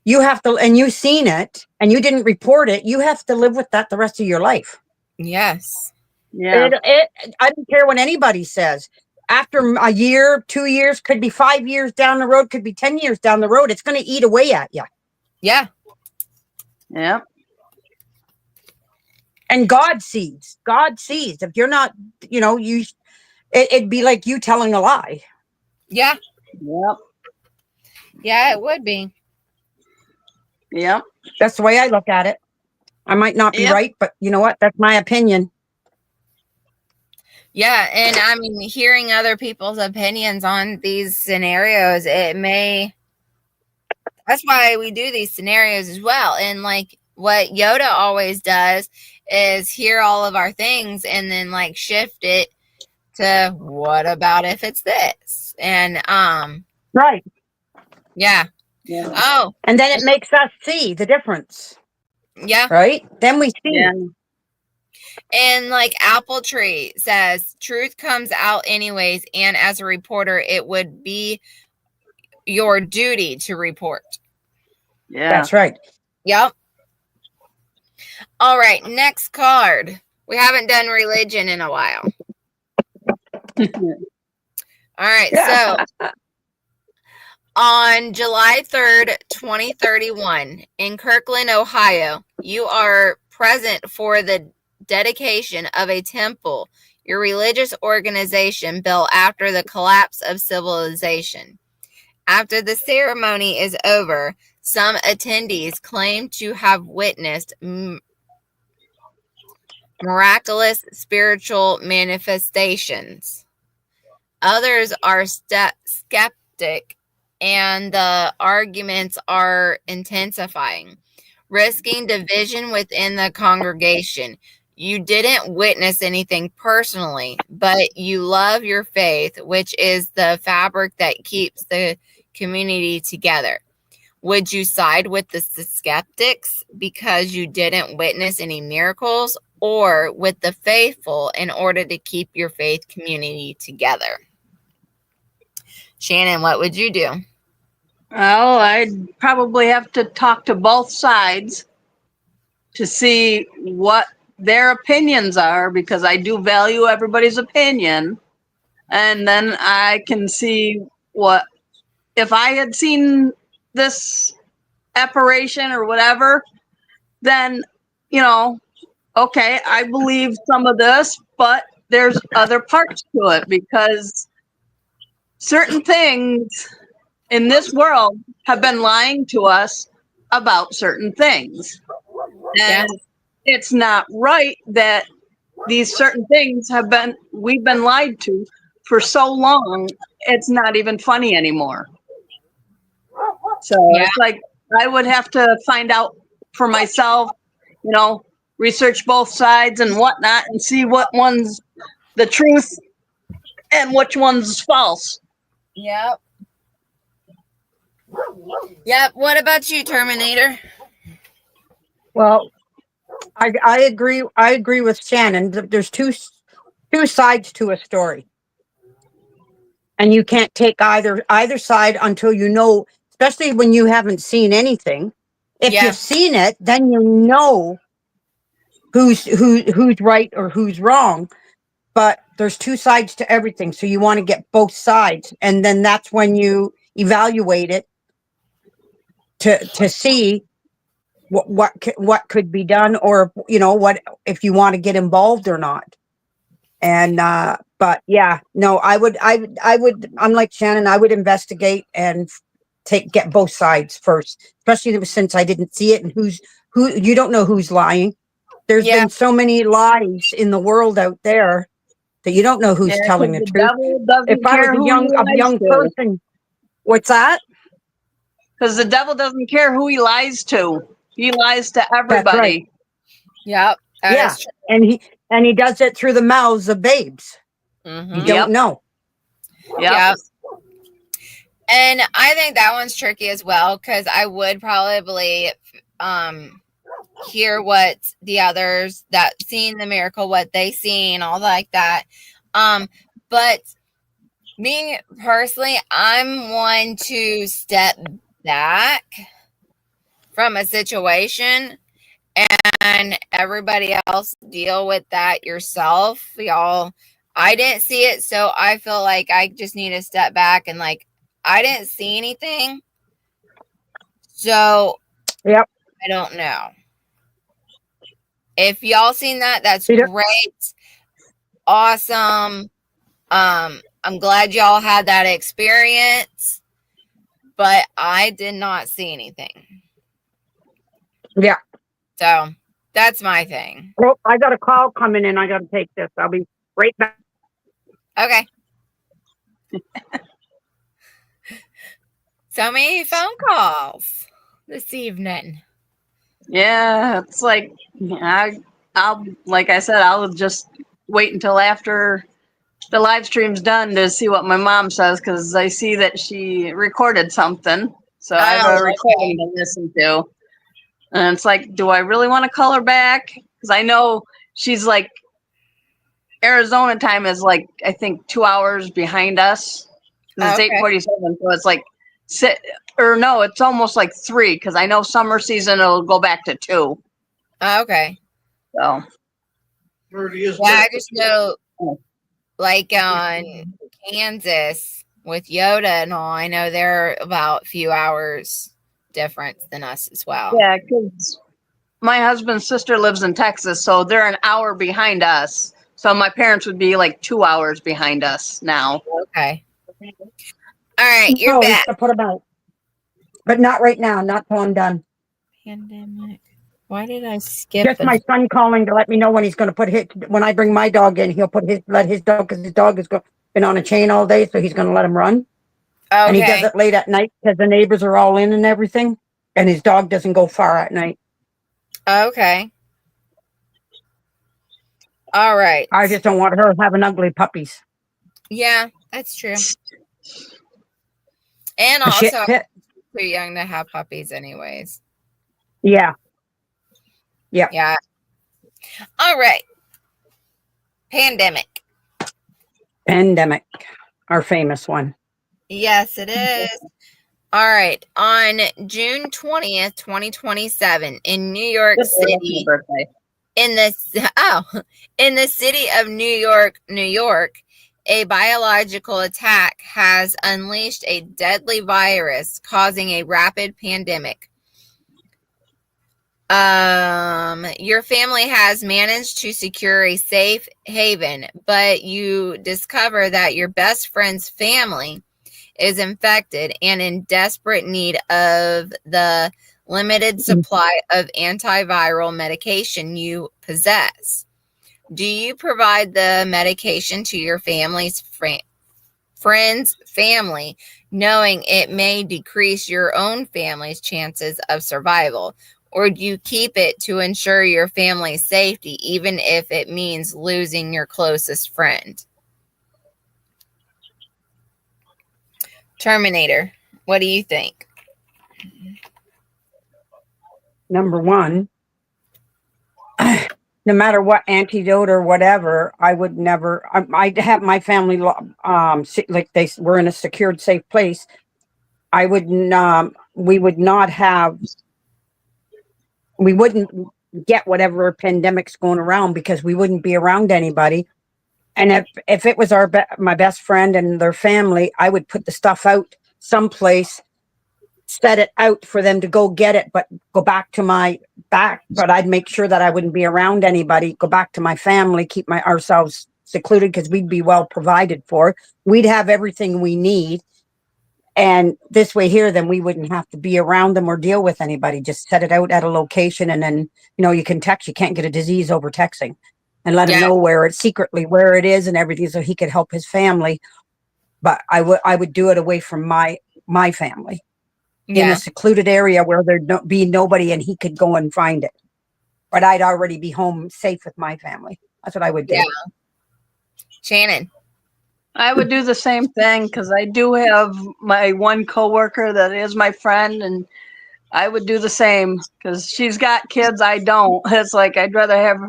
S3: you have to, and you've seen it and you didn't report it, you have to live with that the rest of your life.
S1: Yes.
S2: Yeah.
S3: I don't care what anybody says. After a year, 2 years, could be 5 years down the road, could be 10 years down the road, it's going to eat away at you.
S1: Yeah.
S2: Yeah.
S3: And God sees. God sees. If you're not, it'd be like you telling a lie.
S1: Yeah.
S2: Yep.
S1: Yeah, it would be.
S2: Yep.
S3: That's the way I look at it. I might not be
S2: Yep.
S3: right, but you know what? That's my opinion.
S1: Yeah, and I mean, hearing other people's opinions on these scenarios, that's why we do these scenarios as well. And like what Yoda always does is hear all of our things and then like shift it to what about if it's this? And
S3: Right.
S1: yeah.
S2: Yeah.
S1: Oh,
S3: And then it makes us see the difference.
S1: yeah.
S3: Right? Then we see.
S2: Yeah.
S1: And like Apple Tree says, truth comes out anyways, and as a reporter, it would be your duty to report.
S2: Yeah.
S3: That's right.
S1: Yep. All right, next card. We haven't done religion in a while. All right, so on July 3rd, 2031, in Kirkland, Ohio, you are present for the dedication of a temple, your religious organization built after the collapse of civilization. After the ceremony is over, some attendees claim to have witnessed miraculous spiritual manifestations. Others are skeptic, and the arguments are intensifying, risking division within the congregation. You didn't witness anything personally, but you love your faith, which is the fabric that keeps the community together. Would you side with the skeptics because you didn't witness any miracles, or with the faithful in order to keep your faith community together? Shannon, what would you do?
S2: Well, I'd probably have to talk to both sides to see what their opinions are, because I do value everybody's opinion. And then I can see what, if I had seen this apparition or whatever, then, okay, I believe some of this, but there's other parts to it, because certain things in this world have been lying to us about certain things. And it's not right that these certain things we've been lied to for so long, it's not even funny anymore. So it's like, I would have to find out for myself, research both sides and whatnot, and see what one's the truth and which one's false.
S1: Yep. Yep. What about you, Terminator?
S3: Well, I agree. I agree with Shannon. There's two sides to a story, and you can't take either side until you know. Especially when you haven't seen anything. If you've seen it, then you know who's right or who's wrong, but there's two sides to everything. So you want to get both sides, and then that's when you evaluate it to see what could be done, or what if you want to get involved or not. And but yeah, no, I would unlike Shannon, I would investigate and get both sides first, especially since I didn't see it, and who you don't know who's lying. There's
S1: Yeah.
S3: been so many lies in the world out there that you don't know who's
S2: Yeah,
S3: telling
S2: 'cause
S3: the
S2: the
S3: truth.
S2: devil
S3: If
S2: doesn't
S3: I was
S2: care who he
S3: a
S2: lies
S3: young
S2: to.
S3: person, what's that?
S2: Because the devil doesn't care who he lies to. He lies to
S3: That's right.
S2: everybody.
S1: Yep. That
S3: Yeah,
S1: is true.
S3: and he does it through the mouths of babes. You
S1: Mm-hmm.
S3: don't know.
S2: Yep.
S1: Yep. And I think that one's tricky as well, because I would probably hear what the others that seen the miracle, what they seen, all like that. But me personally, I'm one to step back from a situation and everybody else deal with that yourself. Y'all, I didn't see it, so I feel like I just need to step back and I didn't see anything. So
S3: Yep.
S1: I don't know. If y'all seen that, that's
S3: Peter?
S1: great. Awesome. I'm glad y'all had that experience, but I did not see anything.
S3: Yeah.
S1: So that's my thing.
S3: Well, I got a call coming in. I got to take this. I'll be right back.
S1: Okay. So many phone calls this evening.
S2: Yeah, it's like I'll like I said, I'll just wait until after the live stream's done to see what my mom says, because I see that she recorded something. So I have a recording to listen to. And it's like, do I really want to call her back? Because I know she's like, Arizona time is like, I think 2 hours behind us. It's
S1: Okay.
S2: 8:47, so it's like no, it's almost like 3, because I know summer season it'll go back to 2.
S1: Okay.
S2: So
S1: Yeah, I just know, like on Kansas with Yoda and all, I know they're about a few hours difference than us as well.
S2: yeah, because my husband's sister lives in Texas, so they're an hour behind us. So my parents would be like 2 hours behind us now.
S1: Okay. All right, you're
S3: No,
S1: back.
S3: to put them out, but not right now. Not till I'm done.
S1: Pandemic. Why did I skip?
S3: Just my son calling to let me know when he's going to put when I bring my dog in, he'll let his dog, because his dog has been on a chain all day, so he's going to let him run.
S1: Okay.
S3: And he does it late at night because the neighbors are all in and everything, and his dog doesn't go far at night.
S1: Okay. All right.
S3: I just don't want her having ugly puppies.
S1: Yeah, that's true. And
S3: A shit
S1: also,
S3: pit.
S1: I'm too young to have puppies, anyways.
S3: Yeah. Yeah.
S1: Yeah. All right. Pandemic.
S3: Pandemic, our famous one.
S1: Yes, it is. All right. On June 20th, 2027, in New York City, in the city of New York, New York, a biological attack has unleashed a deadly virus, causing a rapid pandemic. Your family has managed to secure a safe haven, but you discover that your best friend's family is infected and in desperate need of the limited supply of antiviral medication you possess. Do you provide the medication to your family's friend's family, knowing it may decrease your own family's chances of survival? Or do you keep it to ensure your family's safety, even if it means losing your closest friend? Terminator, what do you think?
S3: Number one, no matter what antidote or whatever, I would never. I'd have my family, like they were in a secured, safe place. I wouldn't. We would not have. We wouldn't get whatever pandemic's going around because we wouldn't be around anybody. And if it was my best friend and their family, I would put the stuff out someplace, set it out for them to go get it, but go back to but I'd make sure that I wouldn't be around anybody, go back to my family, keep ourselves secluded because we'd be well provided for. We'd have everything we need. And this way here, then we wouldn't have to be around them or deal with anybody. Just set it out at a location and then, you can text. You can't get a disease over texting. And let him know where it is and everything so he could help his family. But I would do it away from my family in a secluded area where there'd be nobody and he could go and find it. But I'd already be home safe with my family. That's what I would do.
S1: Yeah. Shannon.
S2: I would do the same thing because I do have my one coworker that is my friend, and I would do the same because she's got kids. I don't. It's like I'd rather have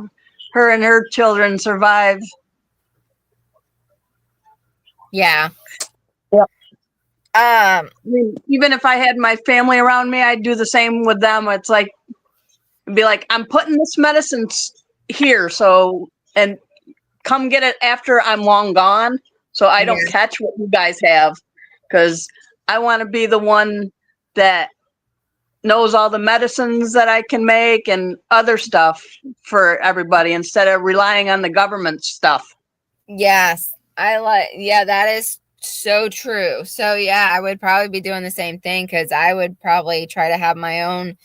S2: her and her children survive.
S1: Yeah.
S3: Yep.
S2: I mean, even if I had my family around me, I'd do the same with them. It's like, it'd be like, I'm putting this medicine here, and come get it after I'm long gone. So I don't catch what you guys have, because I want to be the one that knows all the medicines that I can make and other stuff for everybody instead of relying on the government stuff.
S1: Yes. That is so true. So yeah, I would probably be doing the same thing because I would probably try to have my own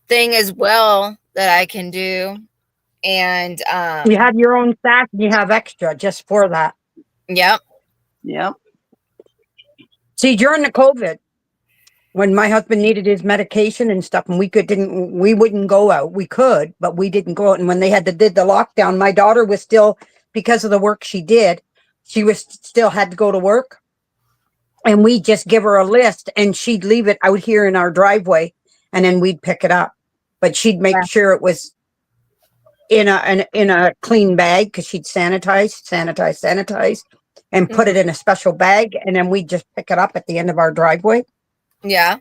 S1: thing as well that I can do. And
S3: you have your own stack and you have extra just for that.
S1: Yep.
S3: See, during the COVID, when my husband needed his medication and stuff, and we wouldn't go out. We could, but we didn't go out. And when they did the lockdown, my daughter was still, because of the work she did, still had to go to work. And we just give her a list and she'd leave it out here in our driveway and then we'd pick it up. But she'd make sure it was in a clean bag because she'd sanitize and put it in a special bag. And then we'd just pick it up at the end of our driveway.
S1: Yeah.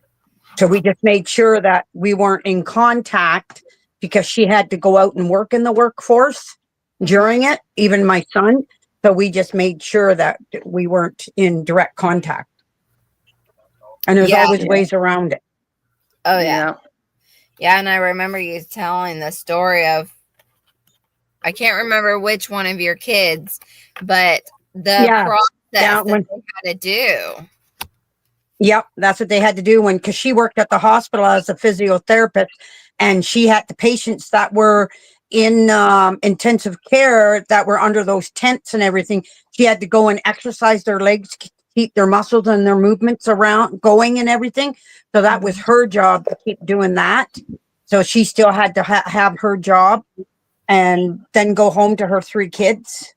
S3: So we just made sure that we weren't in contact because she had to go out and work in the workforce during it, even my son. So we just made sure that we weren't in direct contact. And there's always ways around it.
S1: Oh, yeah. Yeah, and I remember you telling the story of, I can't remember which one of your kids, but the process that they had to do.
S3: Yep, that's what they had to do because she worked at the hospital as a physiotherapist, and she had the patients that were in intensive care that were under those tents and everything. She had to go and exercise their legs, keep their muscles and their movements around going and everything. So that was her job to keep doing that. So she still had to have her job and then go home to her 3 kids.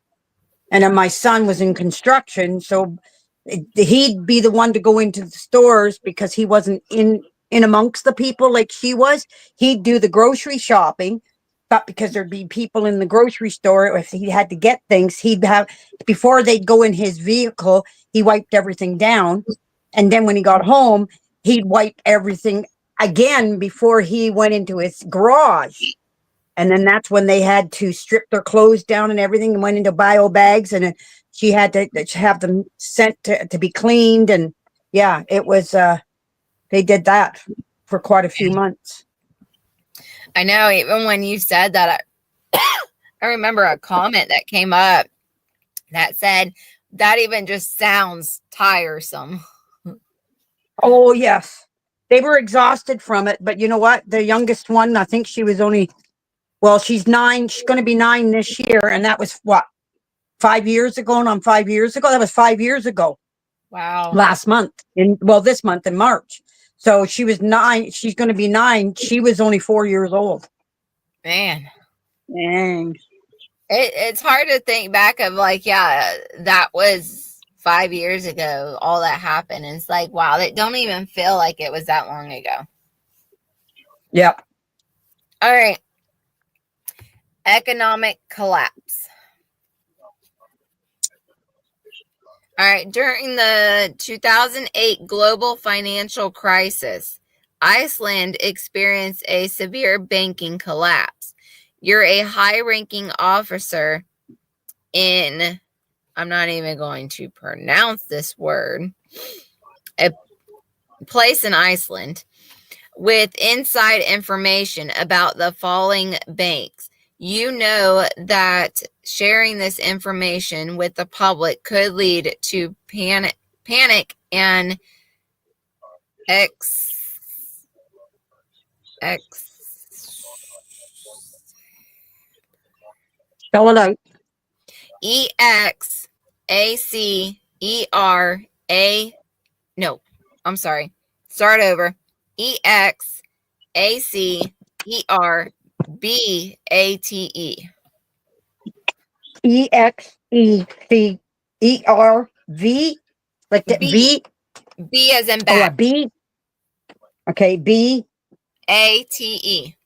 S3: And then my son was in construction, so he'd be the one to go into the stores because he wasn't in amongst the people like she was. He'd do the grocery shopping, but because there'd be people in the grocery store, if he had to get things, before they'd go in his vehicle, he wiped everything down. And then when he got home, he'd wipe everything again before he went into his garage. And then that's when they had to strip their clothes down and everything and went into bio bags. And she had to have them sent to be cleaned. And yeah, it was, they did that for quite a few months.
S1: I know, even when you said that, I remember a comment that came up that said, that even just sounds tiresome.
S3: Oh, yes. They were exhausted from it. But you know what? The youngest one, I think she was she's 9. She's going to be 9 this year. And that was 5 years ago? And 5 years ago. That was 5 years ago.
S1: Wow.
S3: Last month. This month in March. So she was 9. She's going to be 9. She was only 4 years old.
S1: Man.
S2: Dang.
S1: It's hard to think back of that was 5 years ago, all that happened. And it's like, wow, it don't even feel like it was that long ago.
S3: Yep.
S1: All right. Economic collapse. All right. During the 2008 global financial crisis, Iceland experienced a severe banking collapse. You're a high-ranking officer in, I'm not even going to pronounce this word, a place in Iceland with inside information about the falling banks. You know that sharing this information with the public could lead to panic and
S3: Spell it out.
S1: EXACERA. No, I'm sorry. Start over. EXACERBATE.
S3: EXECERV, like the
S1: B.
S3: V.
S1: B as in
S3: Oh, a
S1: back.
S3: B. Okay, B.
S1: ATE.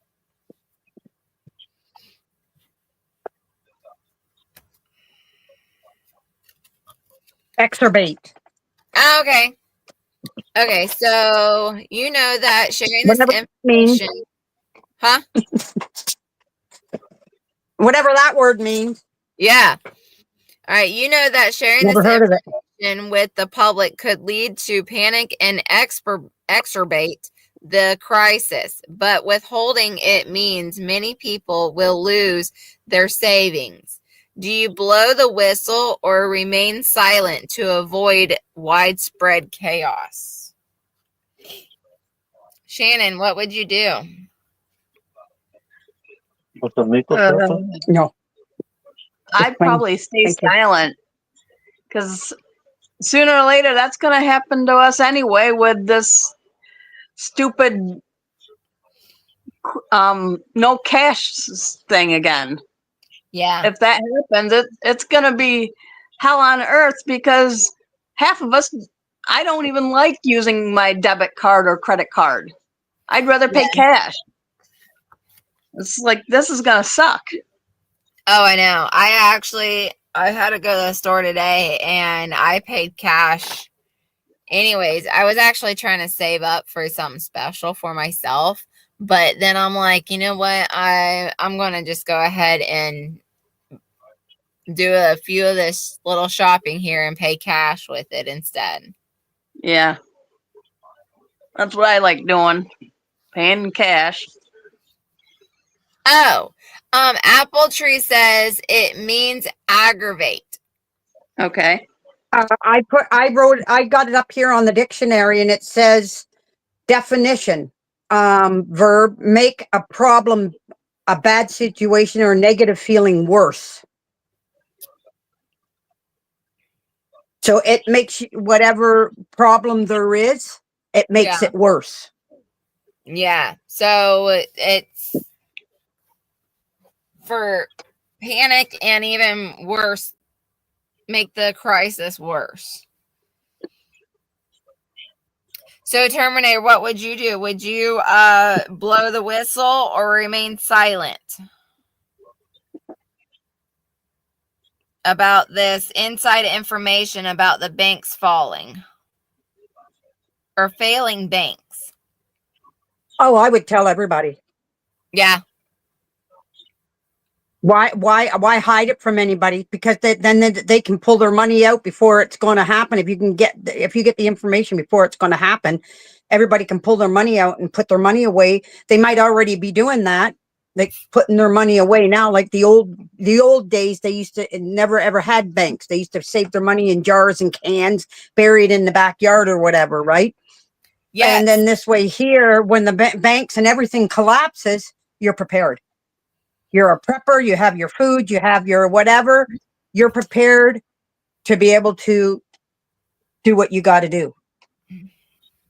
S3: Exacerbate.
S1: Okay. Okay, so you know that sharing this
S3: Whatever it means.
S1: information, huh?
S3: Whatever that word means.
S1: Yeah. All right, you know that sharing
S3: Never
S1: this
S3: heard of it.
S1: information with the public could lead to panic and exacerbate the crisis, but withholding it means many people will lose their savings. Do you blow the whistle or remain silent to avoid widespread chaos? Shannon, what would you do?
S5: With the legal purpose?
S3: No.
S2: I'd probably stay
S3: Thank you.
S2: silent because sooner or later that's going to happen to us anyway with this stupid no cash thing again.
S1: Yeah.
S2: If that happens, it's going to be hell on earth because half of us, I don't even like using my debit card or credit card. I'd rather pay cash. It's like, this is going to suck.
S1: Oh, I know. I had to go to the store today and I paid cash. Anyways, I was actually trying to save up for something special for myself. But then I'm like, you know what? I'm going to just go ahead and do a few of this little shopping here and pay cash with it instead.
S2: Yeah. That's what I like doing. Paying cash.
S1: Oh, Apple Tree says it means aggravate.
S2: Okay.
S3: I got it up here on the dictionary and it says definition, verb, make a problem, a bad situation or negative feeling worse. So it makes whatever problem there is, it makes it worse.
S1: Yeah. So it's for panic and even worse, make the crisis worse. So Terminator, what would you do? Would you blow the whistle or remain silent about this inside information about the banks falling or failing banks?
S3: Oh, I would tell everybody.
S1: Yeah.
S3: Why hide it from anybody? Because then they can pull their money out before it's going to happen. If you get the information before it's going to happen, everybody can pull their money out and put their money away. They might already be doing that, like putting their money away now. Like the old days, they used to never ever had banks. They used to save their money in jars and cans, buried in the backyard or whatever, right? Yeah. And then this way here, when the banks and everything collapses, you're prepared. You're a prepper, you have your food, you have your whatever, you're prepared to be able to do what you got to do.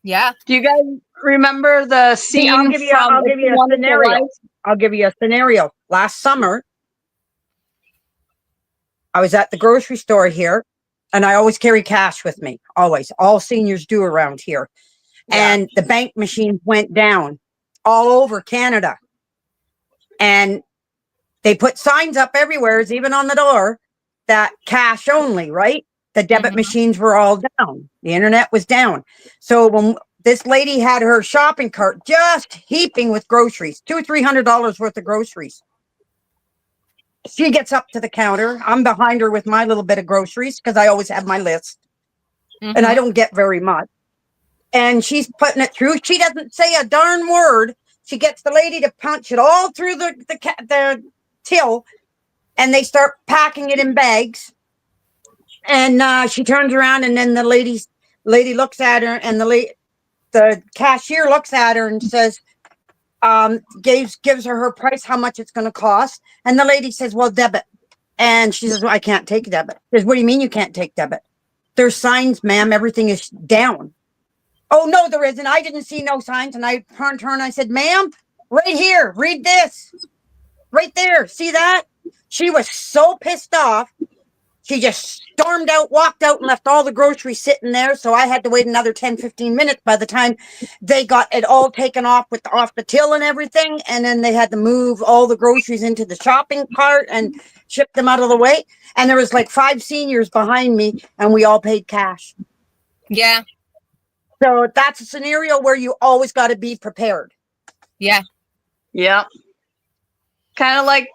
S1: Yeah.
S2: Do you guys remember the scene
S3: I'll give you a scenario. I'll give you a scenario. Last summer, I was at the grocery store here, and I always carry cash with me, always. All seniors do around here. Yeah. And the bank machines went down all over Canada. And they put signs up everywhere, even on the door, that cash only, right? The debit machines were all down. The internet was down. So when this lady had her shopping cart just heaping with groceries, $200-300 worth of groceries. She gets up to the counter. I'm behind her with my little bit of groceries because I always have my list, and I don't get very much. And she's putting it through. She doesn't say a darn word. She gets the lady to punch it all through the till, and they start packing it in bags. And she turns around, and then the lady looks at her, and the cashier looks at her and says, gives her price, how much it's going to cost. And the lady says, well, debit. And she says, well, I can't take debit. She says, what do you mean you can't take debit? There's signs, ma'am. Everything is down. Oh, no, there isn't. I didn't see no signs. And I turned to her and I said, ma'am, right here, read this. Right there. See that? She was so pissed off. She just stormed out, walked out, and left all the groceries sitting there. So I had to wait another 10-15 minutes by the time they got it all taken off the till and everything. And then they had to move all the groceries into the shopping cart and ship them out of the way. And there was like 5 seniors behind me, and we all paid cash.
S1: Yeah.
S3: So that's a scenario where you always got to be prepared.
S1: Yeah.
S2: Yeah. Kind of like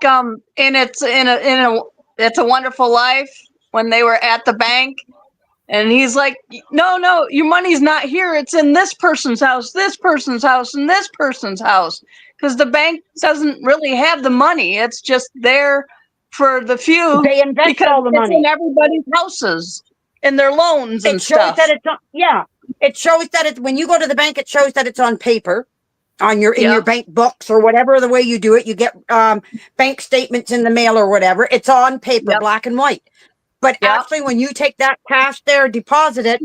S2: It's a Wonderful Life when they were at the bank, and he's like, no, your money's not here. It's in this person's house, this person's house, and this person's house. Because the bank doesn't really have the money. It's just there for the few.
S3: They invest
S2: because
S3: all the
S2: it's
S3: money
S2: in everybody's houses and their loans and stuff.
S3: That it's on, yeah. It shows that when you go to the bank, it shows that it's on paper. In your bank books or whatever the way you do it, you get bank statements in the mail or whatever. It's on paper, black and white. But actually, when you take that cash there, deposit it,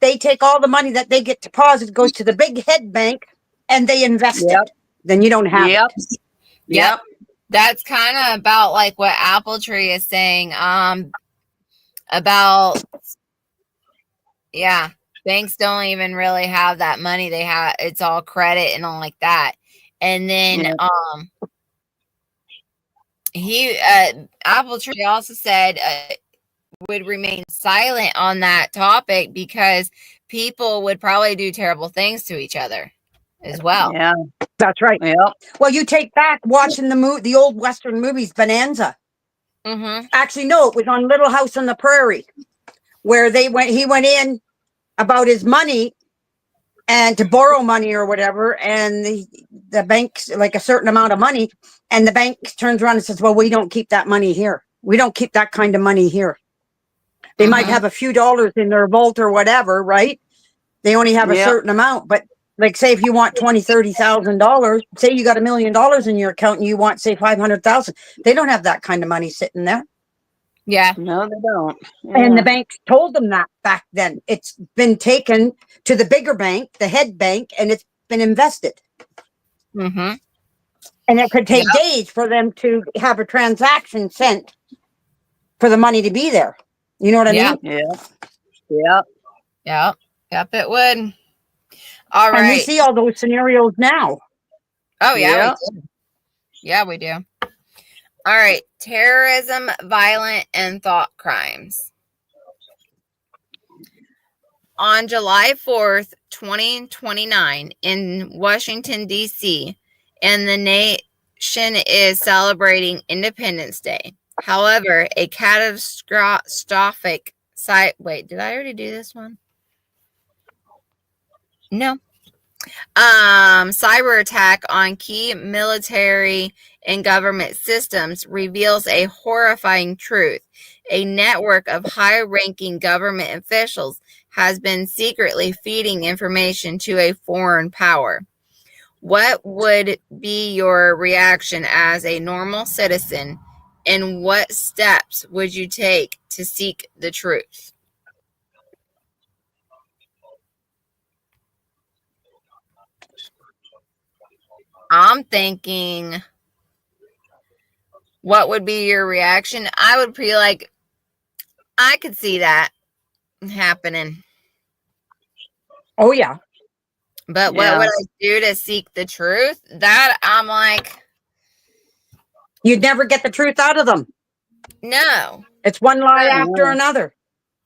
S3: they take all the money that they get deposited, goes to the big head bank, and they invest it. Then you don't have it.
S1: Yep. That's kind of about like what Apple Tree is saying. About banks don't even really have that money. It's all credit and all like that. And then Apple Tree also said would remain silent on that topic because people would probably do terrible things to each other as well.
S2: Yeah,
S3: that's right.
S2: Yeah.
S3: Well, you take back watching the old Western movies, Bonanza. Actually, no, it was on Little House on the Prairie, where he went in about his money and to borrow money or whatever, and the bank's like a certain amount of money, and the bank turns around and says, well, we don't keep that money here. We don't keep that kind of money here. They might have a few dollars in their vault or whatever, right? They only have a certain amount, but like, say if you want $20,000-$30,000, say you got $1 million in your account and you want, say, 500,000, they don't have that kind of money sitting there.
S1: Yeah.
S2: No, they don't.
S3: And the bank told them that back then. It's been taken to the bigger bank, the head bank, and it's been invested. And it could take days for them to have a transaction sent for the money to be there. You know what I mean?
S1: Yep, it would. All right.
S3: And we see all those scenarios now.
S1: Oh, yeah. We do. All right. Terrorism, violent, and thought crimes. On July 4th, 2029, in Washington, D.C., and the nation is celebrating Independence Day. However, a catastrophic wait, did I already do this one? No. Cyber attack on key military and government systems reveals a horrifying truth. A network of high-ranking government officials has been secretly feeding information to a foreign power. What would be your reaction as a normal citizen, and what steps would you take to seek the truth? I'm thinking, what would be your reaction? I would be like, I could see that happening.
S3: Oh, yeah.
S1: But what would I do to seek the truth? That I'm like,
S3: you'd never get the truth out of them.
S1: No.
S3: It's one lie after another.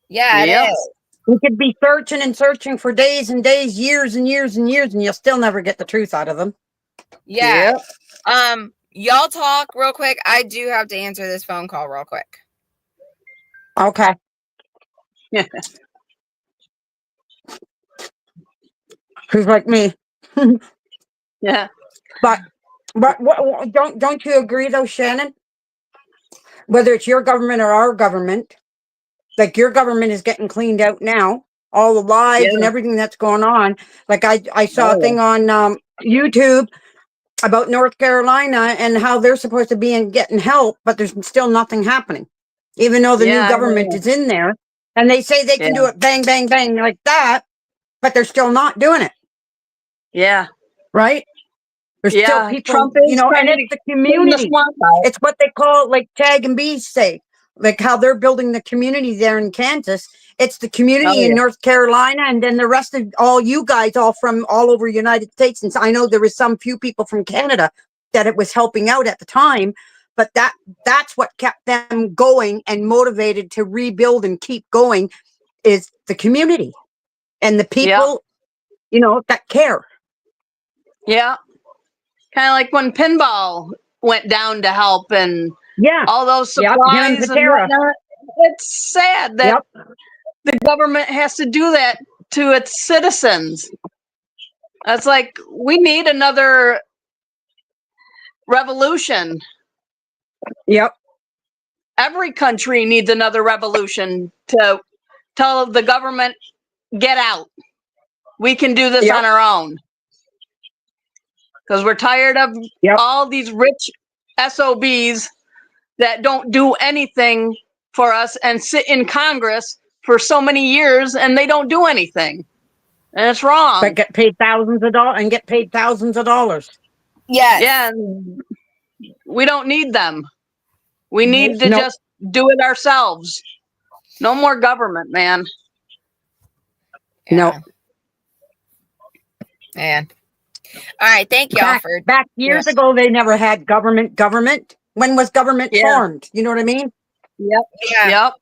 S1: Yeah, it is.
S3: You could be searching and searching for days and days, years and years and years, and you'll still never get the truth out of them.
S1: Yeah.
S2: Yep.
S1: Y'all talk real quick. I do have to answer this phone call real quick.
S3: Okay. Who's like me?
S2: Yeah.
S3: But what don't you agree though, Shannon? Whether it's your government or our government, like your government is getting cleaned out now. All the lies and
S2: Yeah.
S3: everything that's going on. Like I saw a
S2: Oh,
S3: thing on YouTube about North Carolina and how they're supposed to be in getting help, but there's still nothing happening. Even though the new
S2: yeah.
S3: government is in there and they say they can
S2: Yeah.
S3: do it bang, bang, bang like that, but they're still not doing it,
S2: Yeah.
S3: right? There's still
S2: Yeah.
S3: people,
S2: Trump is
S3: and
S2: trying
S3: it's
S2: to
S3: the
S2: clean the
S3: community.
S2: swamp out.
S3: It's what they call like tag and bees say, like how they're building the community there in Kansas. It's the community
S2: Oh,
S3: in
S2: yeah.
S3: North Carolina, and then the rest of all you guys, all from all over United States. And I know there was some few people from Canada that it was helping out at the time, but that's what kept them going and motivated to rebuild and keep going is the community and the
S2: Yeah.
S3: people, that care.
S2: Yeah. Kind of like when pinball went down to help and
S3: Yeah.
S2: all those
S3: Yep. Him and
S2: supplies and
S3: Patera.
S2: whatnot. It's sad that
S3: Yep.
S2: the government has to do that to its citizens. It's like we need another revolution.
S3: Yep.
S2: Every country needs another revolution to tell the government, get out. We can do this
S3: Yep.
S2: on our own. Because we're tired of
S3: Yep.
S2: all these rich SOBs that don't do anything for us and sit in Congress for so many years and they don't do anything. And it's wrong.
S3: But get paid thousands of dollars.
S1: Yes.
S2: Yeah, we don't need them. We need to
S3: Nope.
S2: just do it ourselves. No more government, man.
S3: No.
S1: Yeah. Man. All right. Thank y'all for.
S3: Back years
S2: Yes.
S3: ago, they never had government. When was government
S2: Yeah.
S3: formed? You know what I mean?
S2: Yep.
S1: Yeah.
S2: Yep.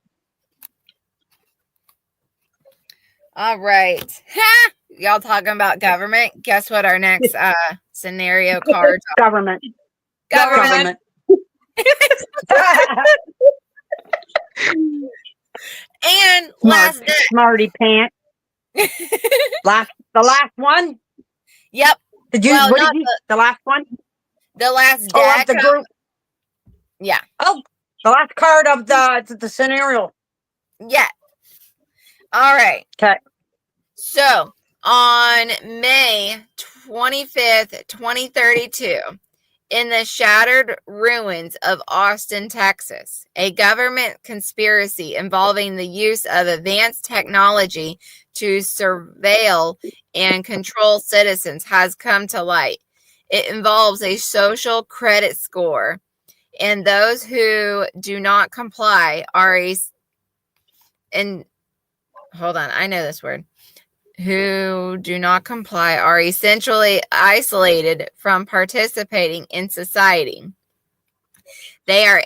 S1: All right. Ha! Y'all talking about government. Guess what our next scenario cards are?
S3: Government.
S1: Government. And last day.
S3: Smarty pants. The last one.
S1: Yep.
S3: Did you?
S1: Well,
S3: what
S1: not
S3: did you? The last one.
S1: The last
S3: Oh,
S1: deck.
S3: of the group.
S1: Yeah.
S3: Oh, the last card of the scenario.
S1: Yeah. All right.
S3: Okay.
S1: So on May 25th, 2032, in the shattered ruins of Austin, Texas, a government conspiracy involving the use of advanced technology to surveil and control citizens has come to light. It involves a social credit score, and those who do not comply are hold on, I know this word. Who do not comply are essentially isolated from participating in society. They are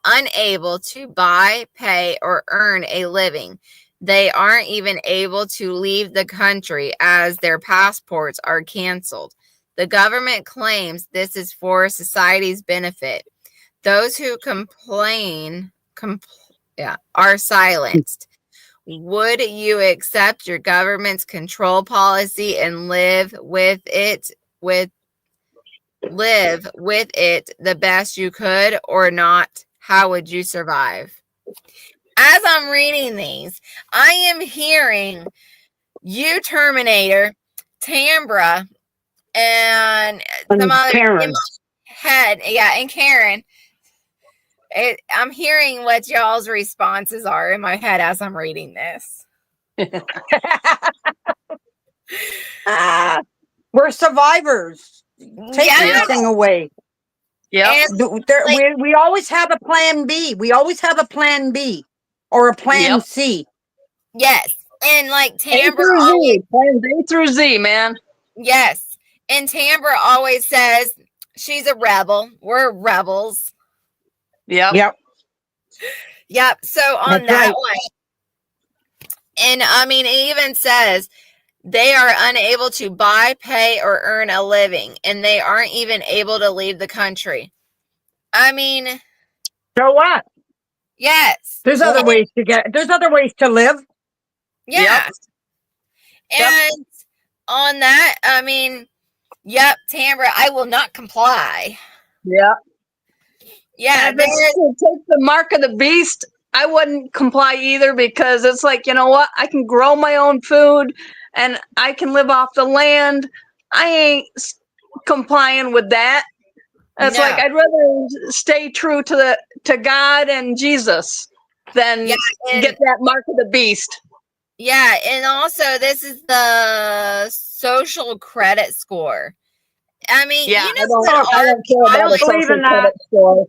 S1: unable to buy, pay, or earn a living. They aren't even able to leave the country as their passports are canceled. The government claims this is for society's benefit. Those who complain are silenced. Would you accept your government's control policy and live with it the best you could, or not? How would you survive? As I'm reading these, I am hearing you, Terminator, Tambra, and some other
S3: Karen.
S1: in my head. Yeah, and Karen. I'm hearing what y'all's responses are in my head as I'm reading this.
S3: We're survivors. Take anything away.
S2: Yep.
S3: We always have a plan B. We always have a plan B or a plan
S2: Yep.
S3: C.
S1: Yes. And like
S2: A
S1: Tambra
S2: through
S1: always,
S2: Z. Plans A through Z, man.
S1: yes. And Tambra always says she's a rebel. We're rebels.
S2: Yep.
S3: Yep.
S1: Yep. So on
S3: That's
S1: that
S3: right.
S1: one. And I mean, it even says they are unable to buy, pay, or earn a living, and they aren't even able to leave the country. I mean,
S3: So what?
S1: yes.
S3: There's other ways to live.
S1: Yeah.
S2: Yep.
S1: And on that, I mean, yep, Tambra, I will not comply.
S2: Yeah.
S1: Yeah,
S2: And if it's to take the mark of the beast, I wouldn't comply either, because it's like, you know what? I can grow my own food and I can live off the land. I ain't complying with that. It's
S1: No.
S2: like, I'd rather stay true to God and Jesus than get that mark of the beast.
S1: Yeah, and also this is the social credit score. I mean,
S2: Yeah,
S1: you know what
S2: I don't care
S3: I
S2: about
S3: don't
S2: a
S3: believe
S2: social
S3: in that.
S2: credit score.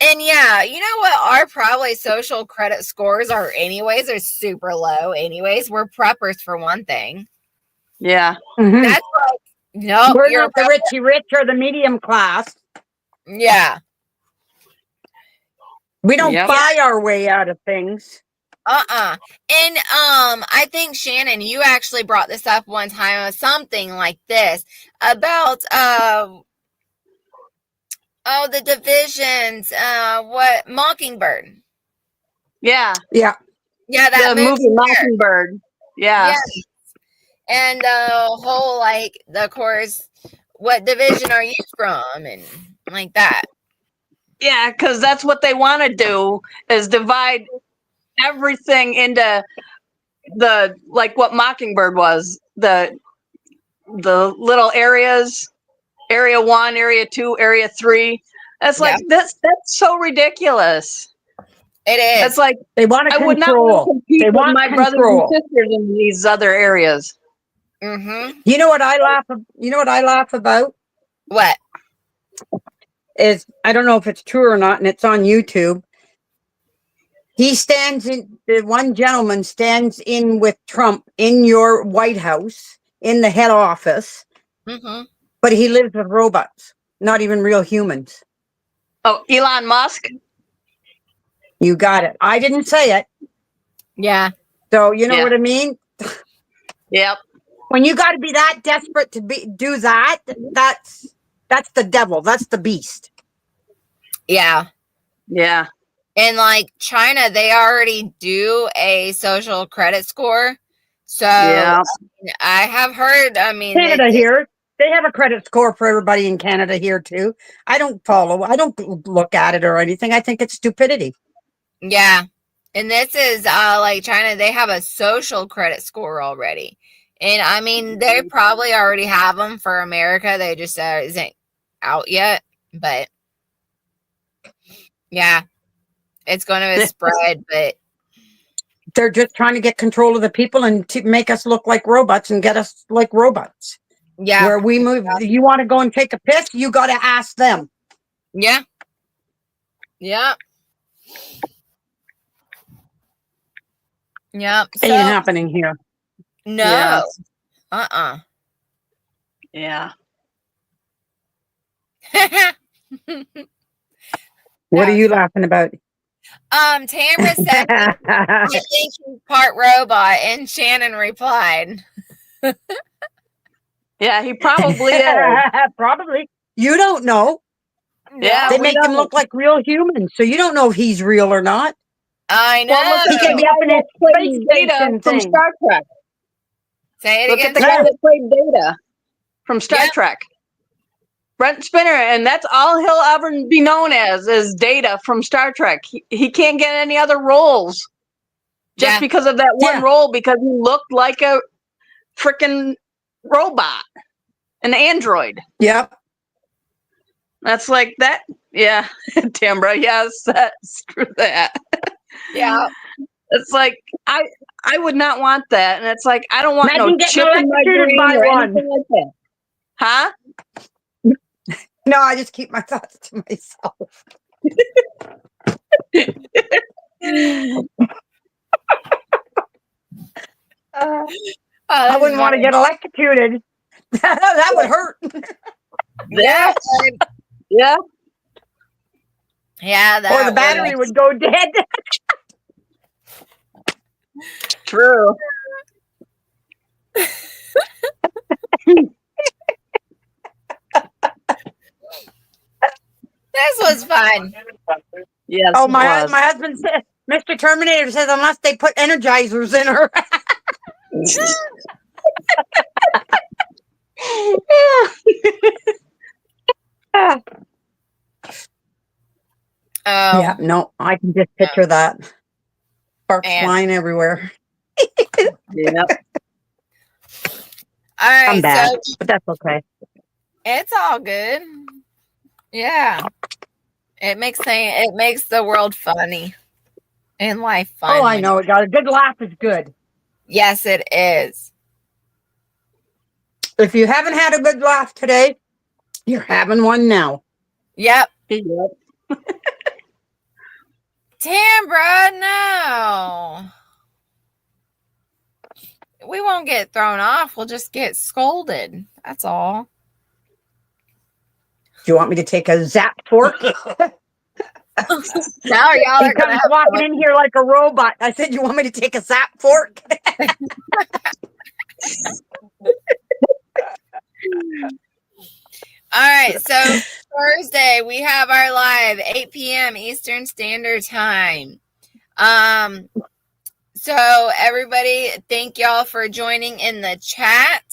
S1: And yeah, you know what our probably social credit scores are anyways, are super low anyways. We're preppers for one thing.
S2: Yeah.
S3: Mhm.
S1: That's like, no,
S3: We're
S1: you're
S3: not the richy rich or the medium class.
S1: Yeah.
S3: We don't
S2: Yep.
S3: buy our way out of things.
S1: And I think Shannon, you actually brought this up one time, something like this about the divisions, what Mockingbird.
S2: Yeah.
S3: Yeah.
S1: Yeah, that
S2: The movie Mockingbird. Yeah.
S1: Yeah. And the whole, like, of course, what division are you from? And like that.
S2: Yeah, because that's what they want to do, is divide everything into the, like what Mockingbird was, the little areas, area 1, area 2, area 3. That's like, that's so ridiculous.
S1: It is.
S2: It's like,
S3: They want to
S2: I would not want
S3: control.
S2: to compete
S3: They
S2: with
S3: want
S2: my brothers and
S3: control.
S2: sisters in these other areas.
S1: Mm-hmm.
S3: You know what I laugh about?
S1: What?
S3: Is, I don't know if it's true or not, and it's on YouTube. The one gentleman stands in with Trump in your White House, in the head office,
S1: Mm-hmm.
S3: but he lives with robots, not even real humans.
S2: Oh, Elon Musk?
S3: You got it. I didn't say it.
S1: Yeah.
S3: So you know what I mean?
S2: Yep.
S3: When you got to be that desperate to do that, that's the devil. That's the beast.
S1: Yeah.
S2: Yeah.
S1: And like China, they already do a social credit score. So
S2: Yeah.
S1: I have heard, I mean,
S3: Canada here, they have a credit score for everybody in Canada here too. I don't look at it or anything. I think it's stupidity.
S1: Yeah. And this is like China, they have a social credit score already. And I mean, they probably already have them for America. They just isn't out yet. But yeah, it's going to spread. But
S3: they're just trying to get control of the people and to make us look like robots and get us like robots.
S1: Yeah.
S3: Where we move, you want to go and take a piss, you got to ask them.
S1: Yeah. Yeah. Yep.
S3: Ain't happening here.
S1: No.
S2: Yeah. Yeah.
S3: What are you laughing about?
S1: Tamara said, I think he's part robot, and Shannon replied.
S2: Yeah, he probably is.
S3: Probably. You don't know.
S2: Yeah,
S3: they make him look like real humans, so you don't know if he's real or not.
S1: I know.
S2: Well, look at
S3: He can be up in his space
S2: Data
S3: station
S2: from
S3: thing.
S2: Star Trek.
S1: Say it
S2: Look
S1: again.
S2: at the guy that played Data from Star Trek. Brent Spinner, and that's all he'll ever be known as is Data from Star Trek. He can't get any other roles just because of that one role, because he looked like a freaking robot, an android.
S3: Yep.
S2: That's like that. Yeah, Tambra. Yes, screw that.
S1: Yeah.
S2: It's like I would not want that, and it's like I don't want
S3: Imagine
S2: no chip in my brain
S3: by
S2: or
S3: one.
S2: anything like that. Huh?
S3: No, I just keep my thoughts to myself. I wouldn't want to get electrocuted. That would hurt.
S1: Yeah.
S2: Yeah.
S1: Yeah.
S3: Or the battery would go dead.
S2: True.
S1: This was fun.
S2: Yes.
S3: Oh,
S2: it
S3: my
S2: was.
S3: husband said, Mr. Terminator says, unless they put energizers in her.
S1: Oh,
S3: Yeah, no, I can just picture that. Sparks
S1: and
S3: flying everywhere.
S2: Yep.
S1: all right,
S3: I'm bad,
S1: so
S3: but that's okay.
S1: it's all good. Yeah, it makes the world funny and life fun.
S3: Oh, I know. It got a good laugh is good.
S1: Yes, it is.
S3: If you haven't had a good laugh today, you're having one now.
S1: Yep.
S2: Yep.
S1: Tambra, no. We won't get thrown off. We'll just get scolded. That's all.
S3: Do you want me to take a zap fork?
S1: Now y'all
S3: He
S1: are gonna
S3: comes
S1: have
S3: walking in here like a robot. I said, you want me to take a zap fork?
S1: All right, so Thursday we have our live 8 p.m. Eastern Standard Time. So everybody, thank y'all for joining in the chat.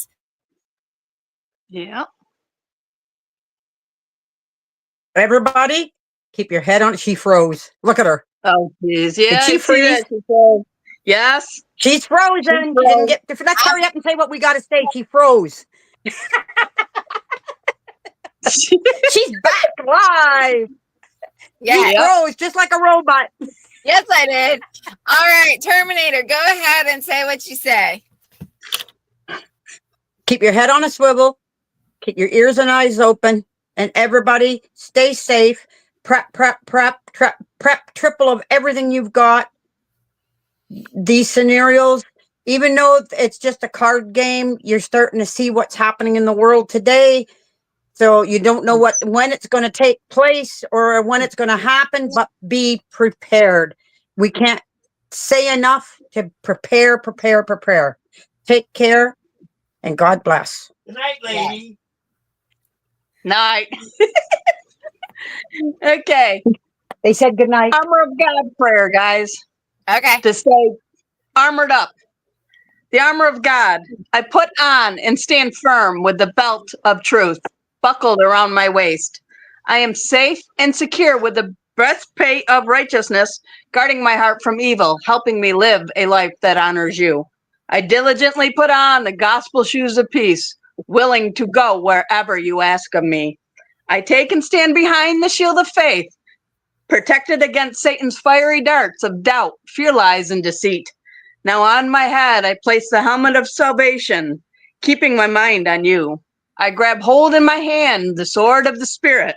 S2: Yep.
S3: Everybody, keep your head on. She froze. Look at her.
S2: Oh, geez. Yeah,
S3: Did she
S2: I see that.
S3: freeze?
S2: She said, yes.
S3: She's frozen.
S2: She
S3: She didn't get. Let's hurry up and say what we got to say. She froze. She's back live.
S1: Yeah.
S3: She froze just like a robot.
S1: Yes, I did. All right, Terminator, go ahead and say what you say.
S3: Keep your head on a swivel. Keep your ears and eyes open. And everybody, stay safe. Prep, triple of everything you've got. These scenarios, even though it's just a card game, you're starting to see what's happening in the world today. So you don't know when it's going to take place or when it's going to happen, but be prepared. We can't say enough to prepare. Take care and God bless.
S4: Good night, lady.
S2: Night. Okay.
S3: They said good night.
S2: Armor of God prayer, guys.
S1: Okay.
S2: To stay armored up. The armor of God I put on and stand firm with the belt of truth buckled around my waist. I am safe and secure with the breastplate of righteousness guarding my heart from evil, helping me live a life that honors you. I diligently put on the gospel shoes of peace, willing to go wherever you ask of me. I take and stand behind the shield of faith, protected against Satan's fiery darts of doubt, fear, lies, and deceit. Now on my head I place the helmet of salvation, keeping my mind on you. I grab hold in my hand the sword of the Spirit,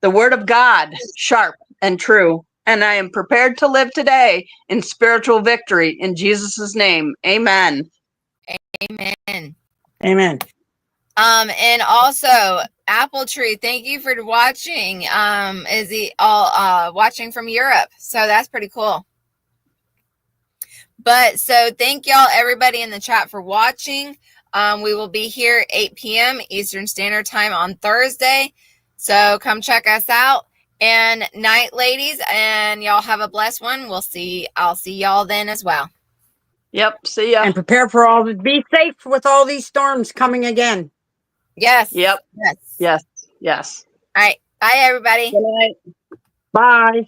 S2: the word of God, sharp and true. And I am prepared to live today in spiritual victory in Jesus' name. Amen.
S1: Amen.
S3: Amen.
S1: And also Apple Tree, thank you for watching. Is he all watching from Europe? So that's pretty cool. But so thank y'all, everybody in the chat, for watching. We will be here 8 p.m. Eastern Standard Time on Thursday. So come check us out. And night, ladies, and y'all have a blessed one. I'll see y'all then as well.
S2: Yep. See ya.
S3: And prepare for all. Be safe with all these storms coming again.
S1: Yes.
S2: Yep.
S1: Yes.
S2: Yes. Yes.
S1: All right. Bye, everybody.
S2: Good night.
S3: Bye.